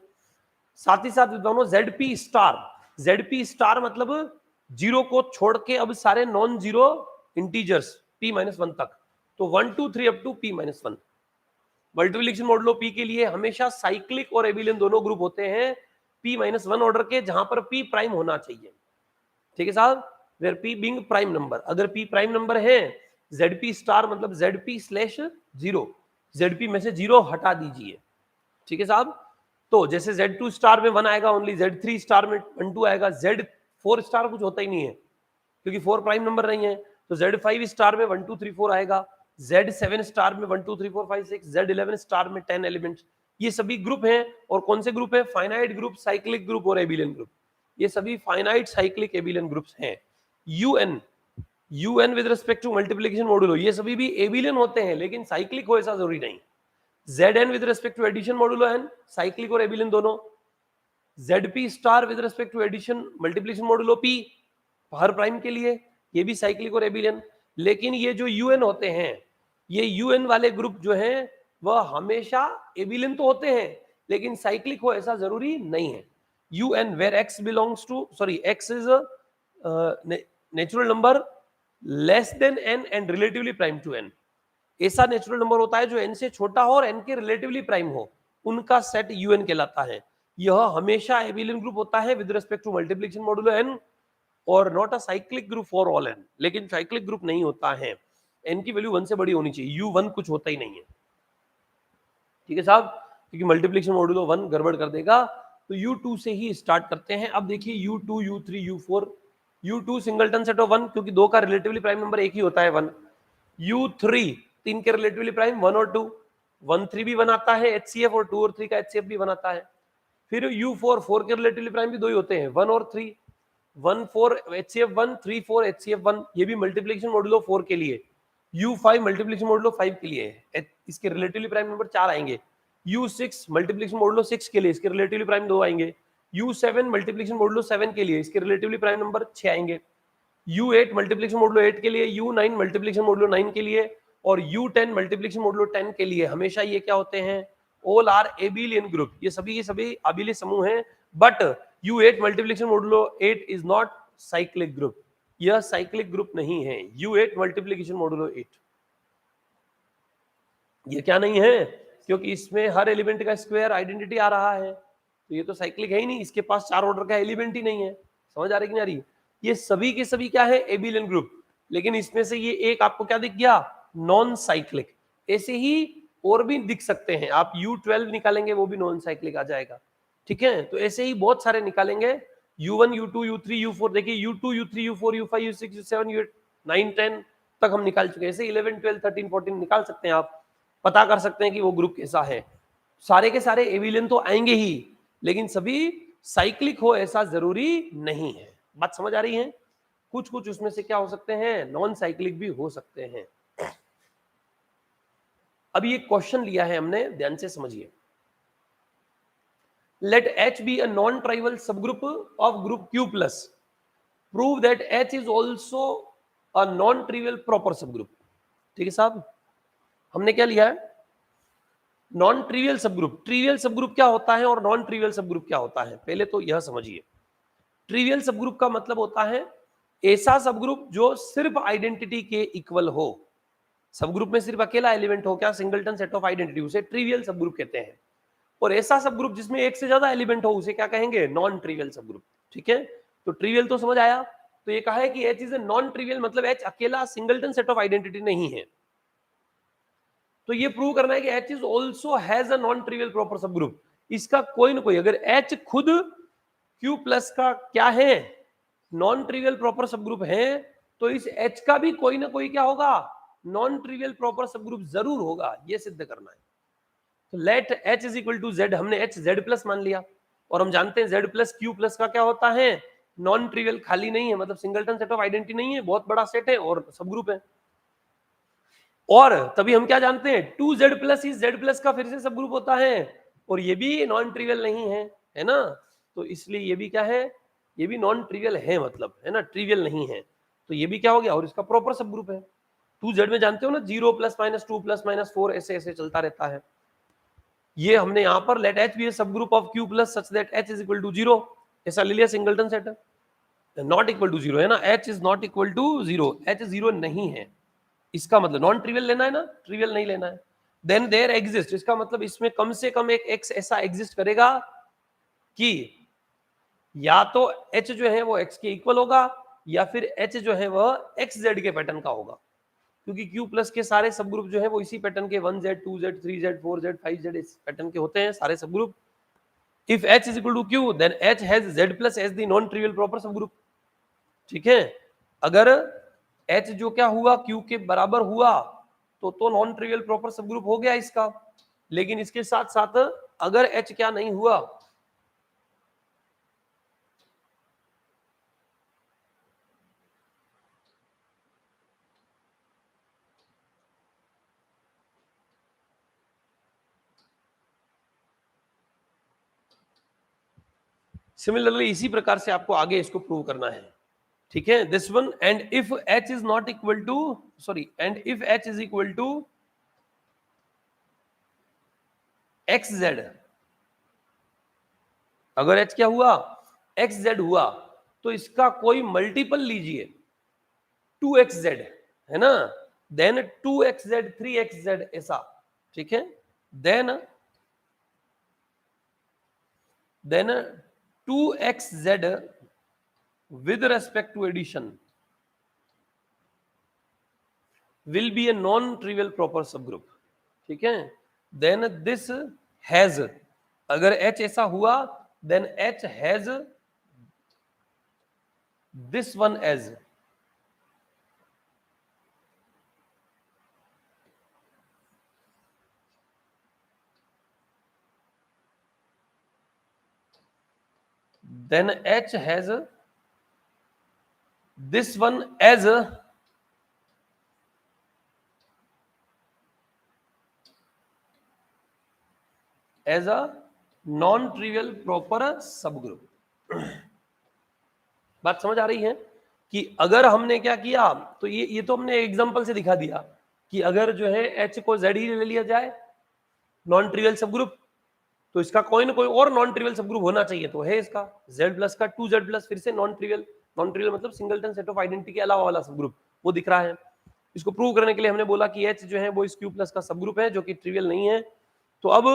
साथ ही साथ दोनों ZP स्टार मतलब 0 को छोड़ के अब सारे नॉन जीरो इंटीजर्स p-1 तक, तो 1 2 3 up to p-1। Multiplication modulo p के लिए हमेशा साइक्लिक और एबिलियन दोनों ग्रुप होते हैं p-1 ऑर्डर के, जहां पर p प्राइम होना चाहिए, ठीक है साहब, where p being prime number. अगर p प्राइम नंबर है, ZP स्टार मतलब ZP/0, ZP में से 0 हटा दीजिए, ठीक है साहब। तो जैसे Z2 स्टार में 1 आएगा ओनली, Z3 स्टार में 1 2 आएगा, Z4 स्टार कुछ होता ही नहीं है क्योंकि 4 प्राइम नंबर नहीं है, तो Z5 स्टार में 1 2 3 4 आएगा, Z7 स्टार में 1 2 3 4 5 6, Z11 स्टार में 10 एलिमेंट्स। ये सभी ग्रुप हैं, और कौन से ग्रुप है, फाइनाइट ग्रुप, साइक्लिक ग्रुप और एबिलियन ग्रुप। ये सभी फाइनाइट साइक्लिक एबिलियन ग्रुप्स हैं। UN with respect to multiplication modulo, ये सभी भी एबिलियन होते हैं, लेकिन साइक्लिक हो ऐसा जरूरी नहीं। Zn with respect to addition modulo n, cyclic और एबिलियन दोनों। Zp star with respect to addition multiplication modulo p, हर प्राइम के लिए, ये भी साइक्लिक और एबिलियन। लेकिन ये जो UN होते हैं, ये UN वाले ग्रुप जो हैं वह हमेशा एबिलियन तो होते हैं, लेकिन साइक्लिक हो ऐसा जरूरी नहीं है। UN where x belongs to x is a natural number less than n and relatively prime to n, ऐसा नेचुरल नंबर होता है जो n से छोटा हो और n के रिलेटिवली प्राइम हो, उनका सेट UN कहलाता है। यह हमेशा एबिलियन ग्रुप होता है with respect to multiplication modulo n और not a cyclic group for all n, लेकिन साइक्लिक ग्रुप नहीं होता है, n की वैल्यू 1 से बड़ी होनी चाहिए, U1 कुछ होता ही नहीं है, ठीक है साहब, क्योंकि मल्टीप्लिकेशन मॉडुलो 1 गड़बड़ कर देगा। तो U2 से ही स्टार्ट करते हैं। अब देखिए U2 U3 U4, U2 singleton set of 1 क्योंकि 2 का रिलेटिवली प्राइम नंबर एक ही होता है 1, U3 3 के रिलेटिवली प्राइम 1 और 2, 1 3 भी बनाता है HCF और 2 और 3 का HCF भी बनाता है। फिर U4 4 के रिलेटिवली प्राइम भी 2 ही होते हैं 1 और 3, 1 4 HCF 1 3 4 HCF 1, ये भी मल्टीप्लिकेशन मॉडुलो 4 के लिए। U5 मल्टीप्लिकेशन मॉडुलो 5 के लिए, इसके रिलेटिवली प्राइम नंबर 4 आएंगे। U6 मल्टीप्लिकेशन मॉडुलो 6 के लिए, इसके रिलेटिवली प्राइम 2 आएंगे। U7 मल्टीप्लिकेशन मॉडुलो 7 के लिए, इसके रिलेटिवली प्राइम नंबर 6 आएंगे। U8 मल्टीप्लिकेशन मॉडुलो 8 के लिए, U9 मल्टीप्लिकेशन मॉडुलो 9 के लिए और U10 मल्टीप्लिकेशन मॉडुलो 10 के लिए। हमेशा ये क्या होते हैं, ऑल आर एबिलियन ग्रुप, ये सभी एबिलियन समूह हैं। But U8 multiplication modulo 8 is not cyclic group, यह साइक्लिक ग्रुप नहीं है। U8 मल्टीप्लिकेशन मॉडुलो 8 ये क्या नहीं है, क्योंकि इसमें हर एलिमेंट का स्क्वायर आइडेंटिटी आ रहा है, तो ये तो साइक्लिक है ही नहीं, इसके पास 4 ऑर्डर का एलिमेंट ही नहीं है। समझ आ रही कि नहीं आ रही? ये सभी के सभी क्या है, एबिलियन ग्रुप, लेकिन इसमें से ये एक आपको क्या दिख गया, नॉन साइक्लिक। ऐसे ही और भी दिख सकते हैं, आप U12 निकालेंगे वो भी नॉन साइक्लिक आ जाएगा, ठीक है। तो ऐसे ही बहुत सारे निकालेंगे, U1, U2, U3, U4, देखिए U2, U3, U4, U5, U6, U7, U8, 9, 10 तक हम निकाल चुके हैं। ऐसे 11, 12, 13, 14 निकाल सकते हैं, आप पता कर सकते हैं कि वो ग्रुप कैसा है। सारे के सारे एविलियन तो आएंगे ही, लेकिन सभी साइक्लिक हो ऐसा जरूरी नहीं है। बात समझ आ रही है? कुछ कुछ उसमें से क्या हो सकते हैं, नॉन साइक्लिक भी हो सकते हैं। अब ये क्वेश्चन लिया है हमने, ध्यान से समझिए। Let H be a non-trivial subgroup of group Q plus. Prove that H is also a non-trivial proper subgroup. ठीक है साहब, हमने क्या लिया है, non trivial subgroup. Trivial subgroup क्या होता है और नॉन ट्रिवियल सबग्रुप क्या होता है, पहले तो यह समझिए। ट्रिवियल सबग्रुप का मतलब होता है ऐसा सबग्रुप जो सिर्फ आइडेंटिटी के इक्वल हो। सबग्रुप में सिर्फ अकेला एलिमेंट हो, क्या सिंगलटन सेट ऑफ आइडेंटिटी, उसे ट्रिवियल सबग्रुप कहते हैं। और ऐसा सबग्रुप जिसमें एक से ज्यादा एलिमेंट हो उसे क्या कहेंगे, नॉन ट्रिवियल सबग्रुप। ठीक है, तो ट्रिवियल तो समझ आया। तो ये कहा है कि H is a non trivial, मतलब एच अकेला सिंगलटन सेट ऑफ आइडेंटिटी नहीं है। तो ये प्रूव करना है कि H is also has a non trivial proper subgroup. इसका कोई ना कोई, अगर एच खुद क्यू प्लस का क्या है, नॉन ट्रिवियल प्रॉपर सबग्रुप है, तो इस एच का भी कोई ना कोई क्या होगा, नॉन ट्रिवियल प्रॉपर सबग्रुप जरूर होगा। ये सिद्ध करना है। तो let H is equal to Z, हमने एच जेड प्लस मान लिया, और हम जानते हैं जेड प्लस क्यू प्लस का क्या होता है, नॉन ट्रिवियल, खाली नहीं है, मतलब सिंगलटन सेट ऑफ आइडेंटिटी नहीं है, बहुत बड़ा सेट है और सबग्रुप है। और तभी हम क्या जानते हैं, 2z प्लस इस z प्लस का फिर से सब ग्रुप होता है, और ये भी नॉन ट्रिवियल नहीं है ना। तो इसलिए ये भी क्या है, ये भी नॉन ट्रिवियल है, मतलब है ना, ट्रिवियल नहीं है। तो ये भी क्या हो गया, और इसका प्रॉपर सब ग्रुप है। 2z में जानते हो ना, 0 प्लस माइनस 2 प्लस माइनस 4 ऐसे ऐसे चलता रहता है। ये हमने यहाँ पर let H be subgroup of Q plus such that H is equal to 0 ऐसा ले लिया, सिंगलटन सेट है, नॉट इक्वल टू 0 है ना, H is not equal to 0, H 0 नहीं है, इसका मतलब नॉन ट्रिवियल लेना है ना, ट्रिवियल नहीं लेना है। देन देयर एग्जिस्ट, इसका मतलब इसमें कम से कम एक एक्स ऐसा एग्जिस्ट करेगा कि या तो h जो है वो x के इक्वल होगा, या फिर h जो है वह xz के पैटर्न का होगा, क्योंकि q प्लस के सारे सब ग्रुप जो है वो इसी पैटर्न के 1z 2z 3z 4z 5z इस पैटर्न के होते हैं सारे subgroup. If h is equal to q then h has z plus as the non trivial proper subgroup. ठीक है, अगर H जो क्या हुआ, Q के बराबर हुआ, तो नॉन ट्रिवियल प्रॉपर सब ग्रुप हो गया इसका। लेकिन इसके साथ साथ अगर H क्या नहीं हुआ, सिमिलरली इसी प्रकार से आपको आगे इसको प्रूव करना है। ठीक है, this one, and if H is not equal to, sorry, and if H is equal to XZ, अगर H क्या हुआ, XZ हुआ, तो इसका कोई मल्टीपल लीजिए 2XZ, है ना, देन 2XZ 3XZ ऐसा। ठीक है, then 2XZ with respect to addition will be a non-trivial proper subgroup. ठीक है, then this has, अगर H ऐसा हुआ, then H has this one as, then H has this one as a non-trivial proper subgroup। बात समझ आ रही है कि अगर हमने क्या किया, तो ये तो हमने एग्जांपल से दिखा दिया कि अगर जो है H को Z ही ले लिया जाए नॉन ट्रिवियल सबग्रुप, तो इसका कोई ना कोई और नॉन ट्रिवियल सबग्रुप होना चाहिए, तो है इसका Z प्लस का 2Z प्लस फिर से नॉन ट्रिवियल, नॉन ट्रिवियल मतलब सिंगलटन सेट ऑफ आइडेंटिटी के अलावा वाला सबग्रुप, वो दिख रहा है। इसको प्रूव करने के लिए हमने बोला कि H जो है वो इस Q प्लस का सबग्रुप है जो कि ट्रिवियल नहीं है। तो अब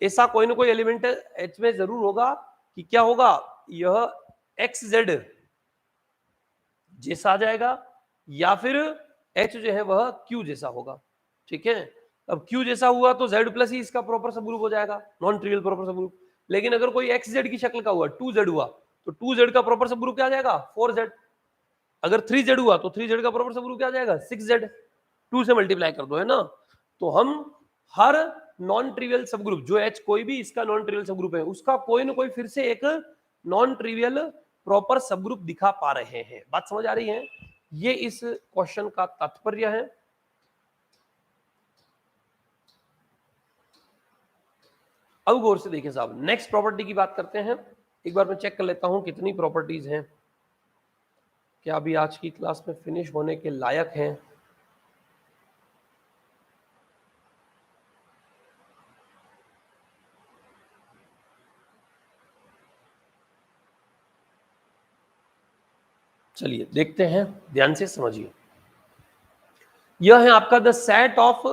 ऐसा कोई ना कोई एलिमेंट H में जरूर होगा कि क्या होगा, यह XZ जैसा आ जाएगा या फिर H जो है वह Q जैसा होगा। ठीक है, अब Q जैसा हुआ तो Z प्लस ही इसका प्रॉपर सब ग्रुप हो जाएगा, नॉन ट्रिवियल प्रॉपर सब ग्रुप। लेकिन अगर कोई XZ की शक्ल का हुआ, 2Z हुआ, तो 2Z का प्रॉपर सब ग्रुप क्या आ जाएगा, 4Z। अगर 3Z हुआ तो 3Z का प्रॉपर सब ग्रुप क्या आ जाएगा, 6Z। 2 से मल्टीप्लाई कर दो, है ना। तो हम हर नॉन ट्रिवियल सब ग्रुप जो H कोई भी इसका नॉन ट्रिवियल सब ग्रुप है, उसका कोई ना कोई फिर से एक नॉन ट्रिवियल प्रॉपर सब ग्रुप दिखा पा रहे हैं। बात समझ आ रही है, ये इस क्वेश्चन का तात्पर्य है। अब गौर से देखिए साहब, नेक्स्ट प्रॉपर्टी की बात करते हैं। एक बार मैं चेक कर लेता हूं कितनी प्रॉपर्टीज हैं, क्या अभी आज की क्लास में फिनिश होने के लायक हैं। चलिए देखते हैं, ध्यान से समझिए। यह है आपका the set of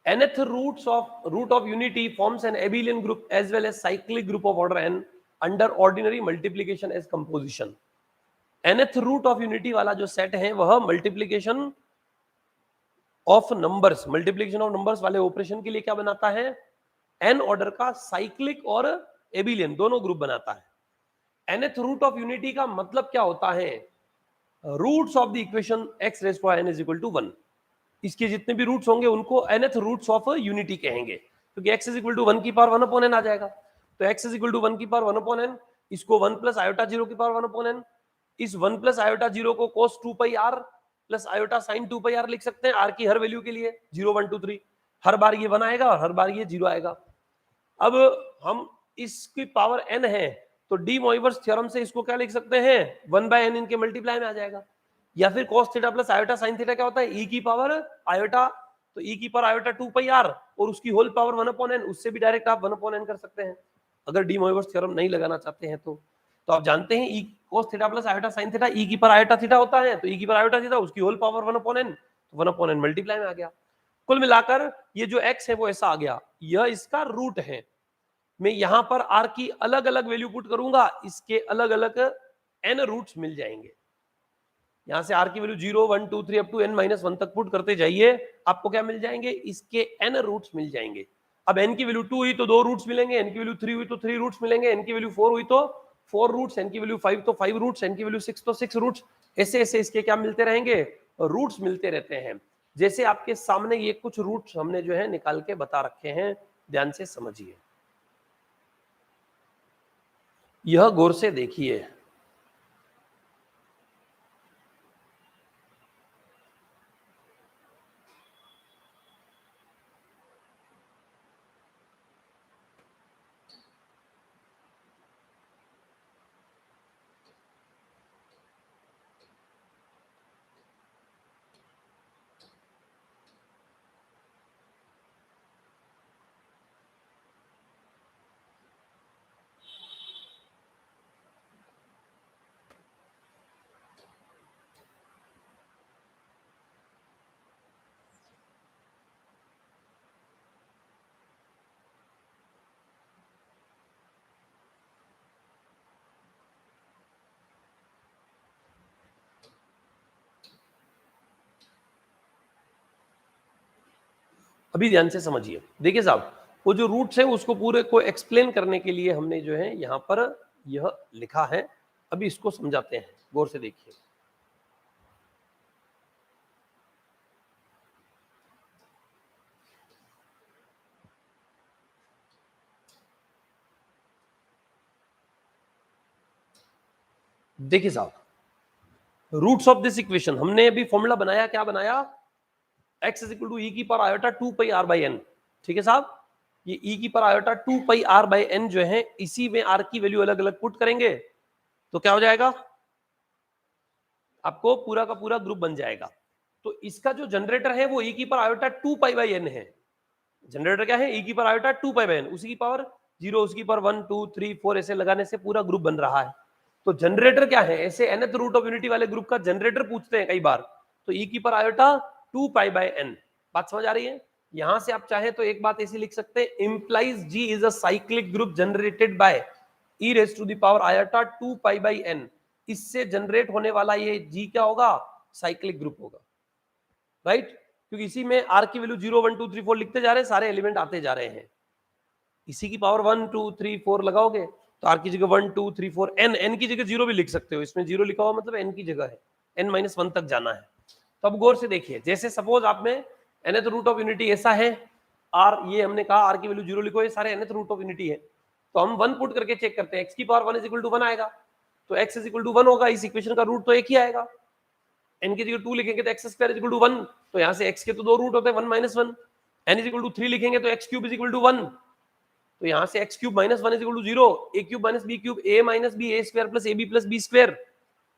nth roots of root of unity forms an abelian group as well as cyclic group of order n under ordinary multiplication as composition। nth root of unity वाला जो सेट है वह multiplication of numbers, multiplication of numbers वाले operation के लिए क्या बनाता है, n ऑर्डर का साइक्लिक और एबिलियन दोनों ग्रुप बनाता है। nth रूट ऑफ यूनिटी का मतलब क्या होता है, roots of the equation x raise to n is equal to 1। इसके जितने भी रूट्स होंगे उनको nth रूट्स ऑफ यूनिटी कहेंगे, क्योंकि x इज इक्वल टू 1 की पावर 1 अपॉन n आ जाएगा। तो x इज इक्वल टू 1 की पावर 1 अपॉन n, इसको 1 प्लस आयोटा 0 की पावर 1 अपॉन n, इस 1 प्लस आयोटा 0 को cos 2 pi r plus iota sine 2 pi r लिख सकते हैं, r की हर वैल्यू के लिए 0 1 2 3, हर बार ये 1 आएगा और हर बार ये 0 आएगा। अब हम इसकी पावर n है तो डी मोइवर्स थ्योरम से इसको क्या लिख सकते हैं, 1/n इनके मल्टीप्लाई में आ जाएगा। या फिर cos theta plus iota sine theta क्या होता है, e की पावर आयोटा, तो e की पावर आयोटा 2 पाई r और उसकी होल पावर 1 अपॉन n, उससे भी डायरेक्ट आप 1 अपॉन n कर सकते हैं अगर डी मोइवर्स थ्योरम नहीं लगाना चाहते हैं तो आप जानते हैं e cos theta plus iota sine theta e की पावर आयोटा थीटा होता है, तो e की पावर आयोटा थीटा उसकी होल पावर 1 अपॉन n, तो 1 अपॉन n मल्टीप्लाई में आ गया। कुल मिलाकर ये जो x है वो ऐसा आ गया, यह इसका रूट है। मैं यहां पर r की अलग अलग वैल्यू पुट करूंगा, इसके अलग अलग n रूट्स मिल जाएंगे। यहां से r की value 0 1 2 3 up to n minus 1 तक पुट करते जाइए, आपको क्या मिल जाएंगे, इसके n रूट्स मिल जाएंगे। अब n की वैल्यू 2 हुई तो 2 रूट्स मिलेंगे, n की वैल्यू 3 हुई तो 3 रूट्स मिलेंगे, n की वैल्यू 4 हुई तो 4 रूट्स, n की वैल्यू 5 तो 5 रूट्स, n की वैल्यू 6 तो 6 रूट्स। ऐसे ऐसे इसके क्या मिलते रहेंगे, रूट्स मिलते रहते हैं। जैसे आपके सामने ये कुछ रूट्स हमने जो है निकाल के बता रखे हैं, ध्यान से समझिए, यह गौर से देखिए। अभी ध्यान से समझिए, देखिए साहब, वो जो रूट्स है उसको पूरे को एक्सप्लेन करने के लिए हमने जो है यहाँ पर यह लिखा है। अभी इसको समझाते हैं, गौर से देखिए। देखिए साहब, रूट्स ऑफ दिस इक्वेशन हमने अभी फॉर्मूला बनाया, क्या बनाया, x इज इक्वल टू ई की power iota 2 pi r by n। ठीक है साहब, ये e की power iota 2 pi r by n जो है, इसी में r की वैल्यू अलग अलग पुट करेंगे तो क्या हो जाएगा, आपको पूरा का पूरा ग्रुप बन जाएगा। तो इसका जो जनरेटर है वो e की power iota 2 pi by n है। जनरेटर क्या है, e की power iota 2 pi by n, उसी की पावर 0, उसकी पावर 1 2 3 4 ऐसे लगाने से पूरा ग्रुप बन रहा है। तो जनरेटर क्या है, ऐसे nth रूट ऑफ यूनिटी वाले ग्रुप का जनरेटर पूछते हैं कई बार, तो e की power iota 2 pi by n। बात समझ आ रही है। यहां से आप चाहे तो एक बात ऐसी लिख सकते हैं, implies G is a cyclic group generated by e raise to the power iota 2 pi by n. इससे जनरेट होने वाला ये जी क्या होगा, साइक्लिक ग्रुप होगा, राइट। क्योंकि इसी में आर की वैल्यू 0 1 2 3 4 लिखते जा रहे हैं, सारे एलिमेंट आते जा रहे हैं, इसी की पावर 1 2 3 4 लगाओगे तो आर की जगह 1 2 3 4 एन, एन की जगह 0 भी लिख सकते हो, इसमें 0 लिखा हुआ मतलब एन की जगह है, एन माइनस 1 तक जाना है। तो अब गौर से देखिए, जैसे सपोज आप में nth रूट ऑफ यूनिटी ऐसा है, आर ये हमने कहा आर की वैल्यू 0 लिखो, ये सारे nth रूट ऑफ यूनिटी है, तो हम 1 पुट करके चेक करते हैं, x की पावर 1 इज इक्वल टू 1 आएगा, तो x इज इक्वल टू 1 होगा, इस इक्वेशन का रूट तो एक ही आएगा। n की जगह 2 लिखेंगे तो x square is equal to 1, तो यहाँ से x के तो दो रूट होते हैं 1 minus 1, n is equal to 3 लिखेंगे तो x cube is equal to 1, तो यहाँ से x cube minus 1 is equal to 0, a cube minus b cube a minus b a square plus ab plus b square,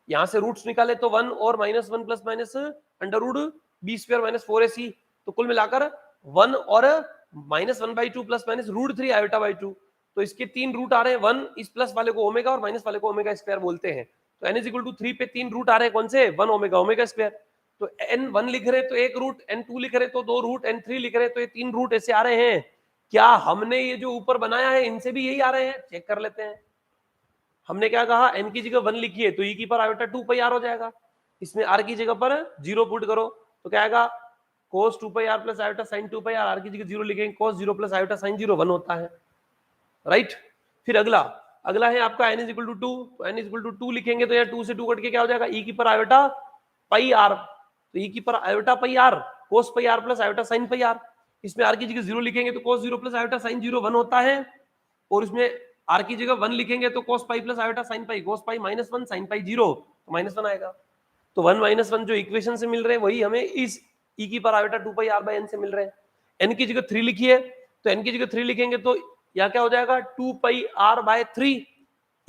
यहाँ से roots निकाले तो 1 और minus 1 plus minus under root b square minus 4ac, तो कुल मिलाकर 1 और minus 1/2 plus minus root 3 iota by 2, तो इसके तीन रूट आ रहे हैं, 1 इस प्लस वाले को ओमेगा और माइनस वाले को ओमेगा स्क्वायर बोलते हैं, तो n इज इक्वल टू 3 पे तीन रूट आ रहे हैं, कौन से, 1 ओमेगा ओमेगा स्क्वायर, तो n 1 लिख रहे तो एक रूट, n 2 लिख रहे तो दो रूट, n 3 लिख रहे तो ये तीन रूट ऐसे आ रहे हैं। क्या हमने ये जो ऊपर बनाया है इनसे भी यही आ रहे हैं, चेक कर लेते हैं। हमने क्या कहा, n की जगह 1 लिखी है तो e की पर आयोटा 2 पाई r हो जाएगा, इसमें r की जगह पर 0 पुट करो तो क्या आएगा, cos 2 pi r plus iota sin 2 pi r, r की जगह 0 लिखेंगे cos 0 प्लस आयोटा sin 0 1 होता है, राइट। फिर अगला अगला है आपका n इज इक्वल टू 2, तो n इज इक्वल टू 2 लिखेंगे तो यार 2 से 2 कट के क्या हो जाएगा, e की पर आयोटा पाई r, तो e की पर आयोटा पाई r cos पाई r प्लस आयोटा sin पाई r, इसमें r की जगह 0 लिखेंगे तो cos 0 प्लस आयोटा sin 0 1 होता है, और इसमें r की जगह 1 लिखेंगे तो cos pi plus iota sin पाई, cos पाई माइनस 1 sin पाई 0, तो माइनस 1 आएगा, तो 1 माइनस 1 जो इक्वेशन से मिल रहे हैं वही हमें इस e की पर iota 2 pi r by n से मिल रहे हैं। n की जगह 3 लिखिए तो n की जगह 3 लिखेंगे तो यहाँ क्या हो जाएगा 2 पाई r बाय 3,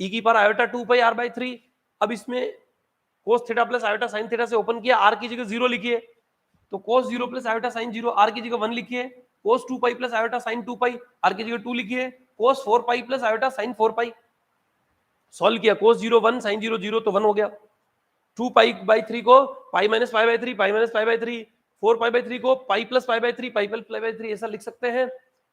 e की पर आयोटा 2 पाई r बाय 3, अब इसमें cos theta plus iota sin theta से ओपन किया, r की जगह 0 लिखिए तो cos 0 plus iota sin 0, r की जगह 1 लिखिए, cos 2 pi plus iota sin 2 pi, r की जगह 2 लिखिए, cos 4 pi plus iota sin 4 पाई, सॉल्व किया cos 0 1 sin 0 0 तो 1 हो गया, 2 पाई बाई 3 को pi minus pi by 3, pi minus pi by 3, 4 pi by 3 को pi plus pi by 3, pi plus pi by 3 ऐसा लिख सकते हैं।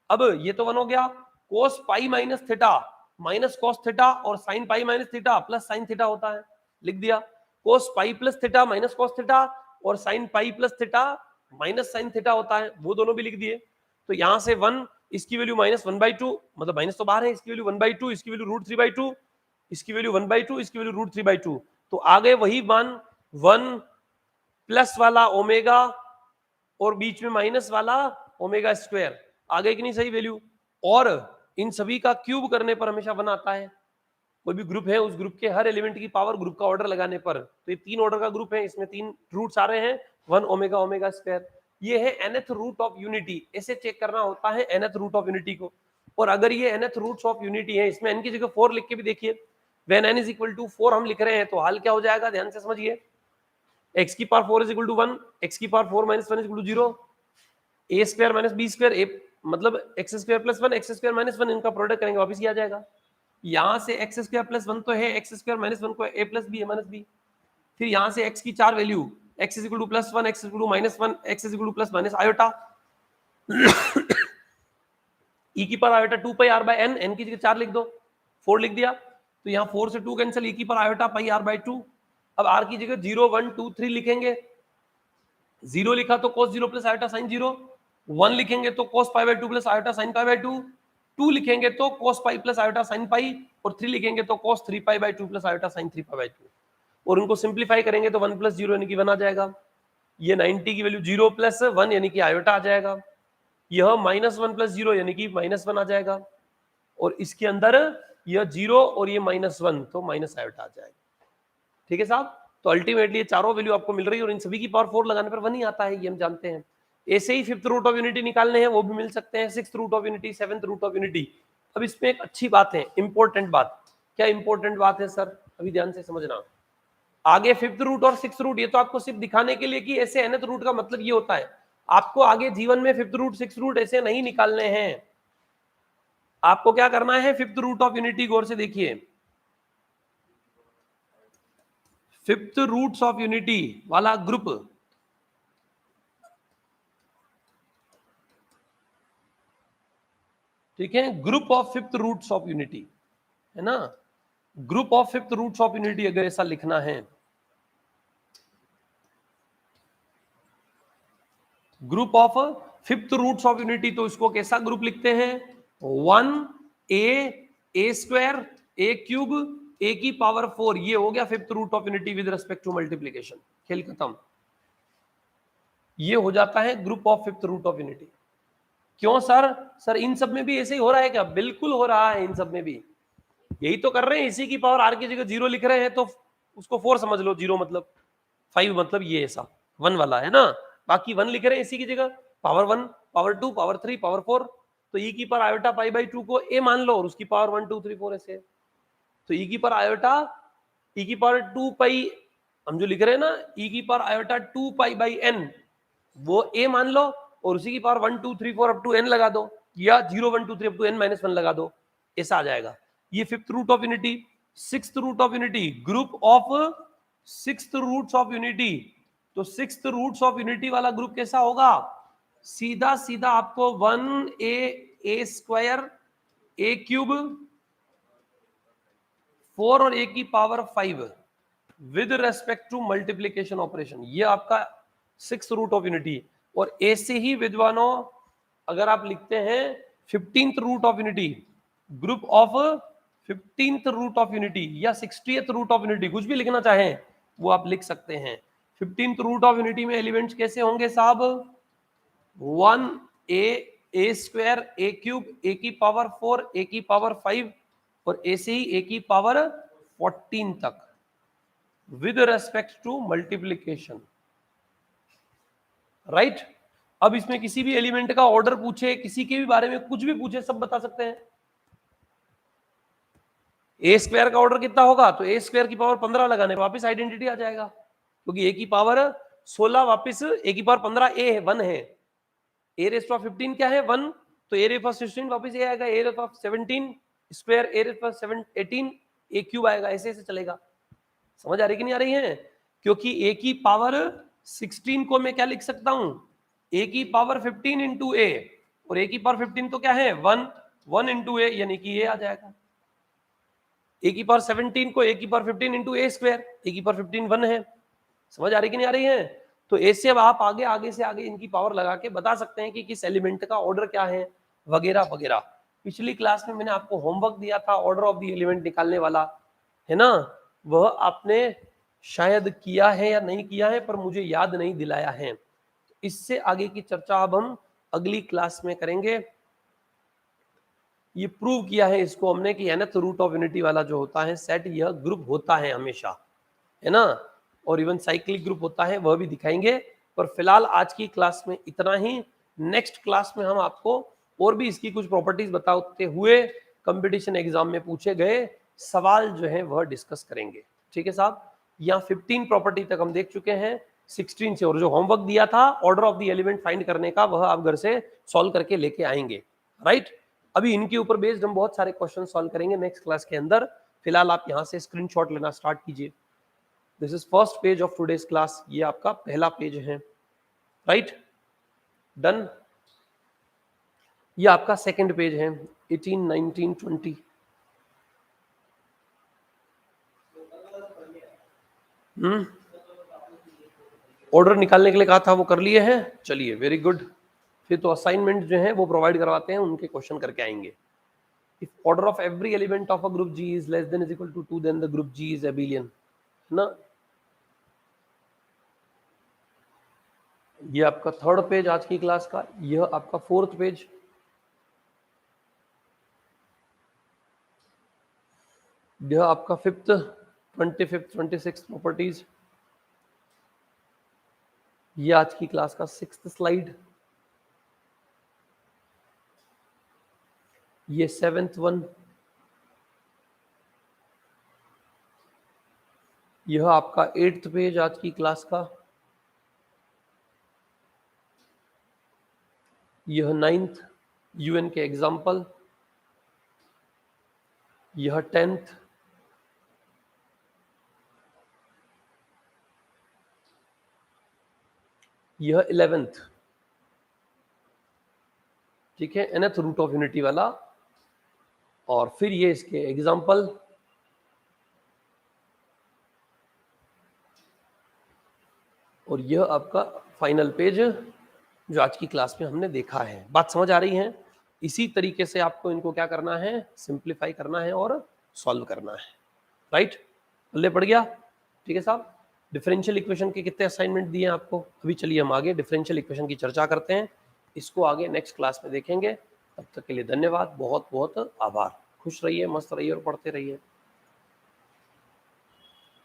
अब ये तो 1 हो गया, cos pi minus theta minus cos theta और sin pi minus theta plus sin theta होता है, लिख दिया, cos pi plus theta minus cos theta और sin pi plus theta minus sin theta होता है, वो दोनों भी लिख दिए। तो यहां से 1 इसकी वैल्यू माइनस 1/2, मतलब माइनस तो बाहर है, इसकी वैल्यू 1/2, इसकी वैल्यू रूट 3/2, इसकी वैल्यू 1/2, इसकी वैल्यू रूट 3/2, तो आ गए वही मान 1 प्लस वाला ओमेगा और बीच में माइनस वाला ओमेगा स्क्वायर, आ गए कि नहीं सही वैल्यू, और इन सभी का क्यूब करने पर हमेशा 1 आता है, कोई भी ग्रुप है उस ग्रुप के हर एलिमेंट की पावर ग्रुप का ऑर्डर लगाने पर, तो ये 3 ऑर्डर का ग्रुप है, इसमें 3 रूट्स आ रहे हैं 1 ओमेगा ओमेगा स्क्वायर, ये है nth रूट ऑफ यूनिटी, ऐसे चेक करना होता है nth रूट ऑफ यूनिटी को। और अगर ये nth रूट्स ऑफ यूनिटी है, इसमें n की जगह 4 लिख के भी देखिए, when n is equal to 4 हम लिख रहे हैं तो हाल क्या हो जाएगा, ध्यान से समझिए, x की power 4 is equal to 1, x की power 4 minus 1 is equal to 0, a square minus b square, a मतलब x square plus 1 x square minus 1, इनका प्रोडक्ट करेंगे वापस ये आ जाएगा, यहाँ से एक्स स्क्वायर प्लस 1 तो है, एक्स स्क्वायर माइनस 1 को a प्लस बी है माइनस बी, फिर यहाँ से x की 4 value, x is equal to plus 1, x is equal to minus 1, x is equal to plus minus iota e की power iota 2 pi r by n, n की जगह 4 लिख दो, 4 लिख दिया, तो यहाँ 4 से 2 कैंसिल, e की power iota pi r by 2, अब r की जगह 0 1 2 3 लिखेंगे, 0 लिखा तो cos 0 प्लस आयोटा sin 0, 1 लिखेंगे तो cos pi by 2 plus iota sin pi by 2, 2 लिखेंगे तो cos pi plus iota sin पाई, और 3 लिखेंगे तो cos 3 pi by 2 plus iota sin 3 pi by 2, और उनको सिंप्लीफाई करेंगे तो 1 प्लस 0 यानी कि 1 आ जाएगा, ये 90 की वैल्यू 0 प्लस 1 यानी कि आयोटा आ जाएगा, यह माइनस 1 प्लस 0 यानी कि माइनस 1 आ जाएगा, और इसके अंदर यह 0 और ये माइनस 1 तो माइनस आयोटा आ जाएगा, ठीक है साहब। तो अल्टीमेटली ये चारों वैल्यू आपको मिल रही है और इन सभी की पावर 4 लगाने पर 1 ही आता है, ये हम जानते हैं। ऐसे ही 5th रूट ऑफ यूनिटी निकालने हैं वो भी मिल सकते हैं, 6th root of unity, 7th root of unity. अब इसमें एक अच्छी बात है, इंपॉर्टेंट बात, क्या इंपॉर्टेंट बात है सर, अभी ध्यान से समझना, आगे 5th रूट और 6th रूट ये तो आपको सिर्फ दिखाने के लिए कि ऐसे nth रूट का मतलब ये होता है, आपको आगे जीवन में 5th रूट 6th रूट ऐसे नहीं निकालने हैं, आपको क्या करना है, 5th रूट ऑफ यूनिटी गौर से देखिए, 5th रूट्स ऑफ यूनिटी वाला ग्रुप ठीक है, group of fifth roots of unity, है ना, group of fifth roots of unity अगर ऐसा लिखना है, group of fifth roots of unity, तो इसको कैसा ग्रुप लिखते हैं, 1a² a क्यूब a की पावर 4, ये हो गया fifth root of unity with respect to multiplication, खेल खत्म। ये हो जाता है group of fifth root of unity. क्यों सर इन सब में भी ऐसे ही हो रहा है क्या? बिल्कुल हो रहा है, इन सब में भी यही तो कर रहे हैं, इसी की पावर आर की जगह 0 लिख रहे हैं, तो उसको 4 समझ लो, 0 मतलब 5 मतलब ये ऐसा 1 वाला है ना, बाकी 1 लिख रहे हैं इसी की जगह, पावर 1 पावर 2 पावर 3 पावर 4, तो ई की पावर आयोटा पाई बाई 2 को ए मान लो और उसकी पावर 1 2 3 4 ऐसे, तो ई की पावर आयोटा ई की पावर 2 पाई, हम जो लिख रहे हैं ना ई की power iota 2 pi by n, वो ए मान लो और उसी की पावर 1 2 3 4 अप टू एन लगा दो, या 0 1 2 3 अप टू एन माइनस 1 लगा दो, ऐसा आ जाएगा। ये fifth root of unity. Sixth root of unity, group of sixth roots of unity, तो सिक्स्थ रूट्स ऑफ यूनिटी वाला ग्रुप कैसा होगा, सीधा सीधा आपको 1a² a क्यूब 4 और a की power 5 with respect to multiplication operation, ये आपका सिक्स्थ रूट ऑफ यूनिटी। और ऐसे ही विद्वानों अगर आप लिखते हैं 15th root of unity, group of 15th root of unity या 60th रूट ऑफ यूनिटी, कुछ भी लिखना चाहें वो आप लिख सकते हैं। 15th रूट ऑफ यूनिटी में एलिमेंट्स कैसे होंगे साहब, 1a² a क्यूब a की पावर 4 a की पावर 5 और ऐसे ही a की पावर 14 तक with respect to multiplication, right. अब इसमें किसी भी एलिमेंट का ऑर्डर पूछे, किसी के भी बारे में कुछ भी पूछे, सब बता सकते हैं। a² का ऑर्डर कितना होगा, तो a² की पावर 15 लगाने पर वापस आइडेंटिटी आ जाएगा, क्योंकि a की पावर 16 वापस a की पावर 15 a है 1 है, a रेज़ टू 15 क्या है 1, तो a रेज़ टू 16 वापस ये आएगा, a raise to 17 square a raise to 18 a cube आएगा, ऐसे ऐसे चलेगा। समझ आ रही कि नहीं आ रही है? क्योंकि a की पावर 16 को मैं क्या लिख सकता हूं, a की पावर 15 इंटू ए, और a की पावर 15 तो क्या है 1 इंटू ए, यानी कि ये आ जाएगा। a की पावर 17 को a की power 15 into A square, a की पावर 15 1 है। समझ आ रही कि नहीं आ रही है? तो ऐसे अब आप आगे आगे से आगे इनकी पावर लगा के बता सकते हैं कि किस एलिमेंट का ऑर्डर क्या है वगैरह वगैरह। पिछली क्लास में मैंने आपको होमवर्क दिया था ऑर्डर ऑफ द एलिमेंट निकालने वाला, है ना, वह आपने शायद किया है या नहीं किया है, पर मुझे याद नहीं दिलाया है। इससे आगे की चर्चा अब हम अगली क्लास में करेंगे। ये प्रूव किया है इसको हमने कि nth रूट ऑफ यूनिटी वाला जो होता है सेट, यह ग्रुप होता है हमेशा, है ना, और इवन साइक्लिक ग्रुप होता है, वह भी दिखाएंगे। पर फिलहाल आज की क्लास में इतना ही। नेक्स्ट क्लास में हम आपको और भी इसकी कुछ प्रॉपर्टीज बताते हुए कंपटीशन एग्जाम में पूछे गए सवाल जो है वह डिस्कस करेंगे। ठीक है साहब, यहाँ 15 प्रॉपर्टी तक हम देख चुके हैं 16 से, और जो होमवर्क दिया था order of the element find करने का, वह आप घर से सॉल्व करके लेके आएंगे, राइट। अभी इनके ऊपर बेस्ड हम बहुत सारे क्वेश्चन सॉल्व करेंगे नेक्स्ट क्लास के अंदर। फिलहाल आप यहाँ से स्क्रीनशॉट लेना स्टार्ट कीजिए। This is first page of today's class, ये आपका पहला पेज है, राइट, डन। ये आपका सेकंड पेज है 18 19 20। ऑर्डर निकालने के लिए कहा था, वो कर लिए हैं, चलिए वेरी गुड। फिर तो असाइनमेंट जो है वो प्रोवाइड करवाते हैं, उनके क्वेश्चन करके आएंगे। If order of every element of a group G is less than is equal to 2, then the group G is abelian, है ना। ये आपका थर्ड पेज आज की क्लास का, यह आपका फोर्थ पेज, यह आपका फिफ्थ 25th 26th प्रॉपर्टीज, ये आज की क्लास का 6th स्लाइड, ये 7th वन, यह आपका 8th पेज आज की क्लास का, यह 9th यूएन के एग्जाम्पल, यह 10th, यह 11th, ठीक है, nth रूट ऑफ यूनिटी वाला और फिर ये इसके एग्जाम्पल, और यह आपका फाइनल पेज जो आज की क्लास में हमने देखा है। बात समझ आ रही है? इसी तरीके से आपको इनको क्या करना है, सिंप्लीफाई करना है और सॉल्व करना है, राइट? पल्ले पड़ गया? ठीक है साहब। डिफरेंशियल इक्वेशन के कितने असाइनमेंट दिए हैं आपको? अभी चलिए हम आगे डिफरेंशियल इक्वेशन की चर्चा करते हैं, इसको आगे नेक्स्ट क्लास में देखेंगे। तब तक के लिए धन्यवाद, बहुत बहुत आभार। खुश रहिए, मस्त रहिए और पढ़ते रहिए।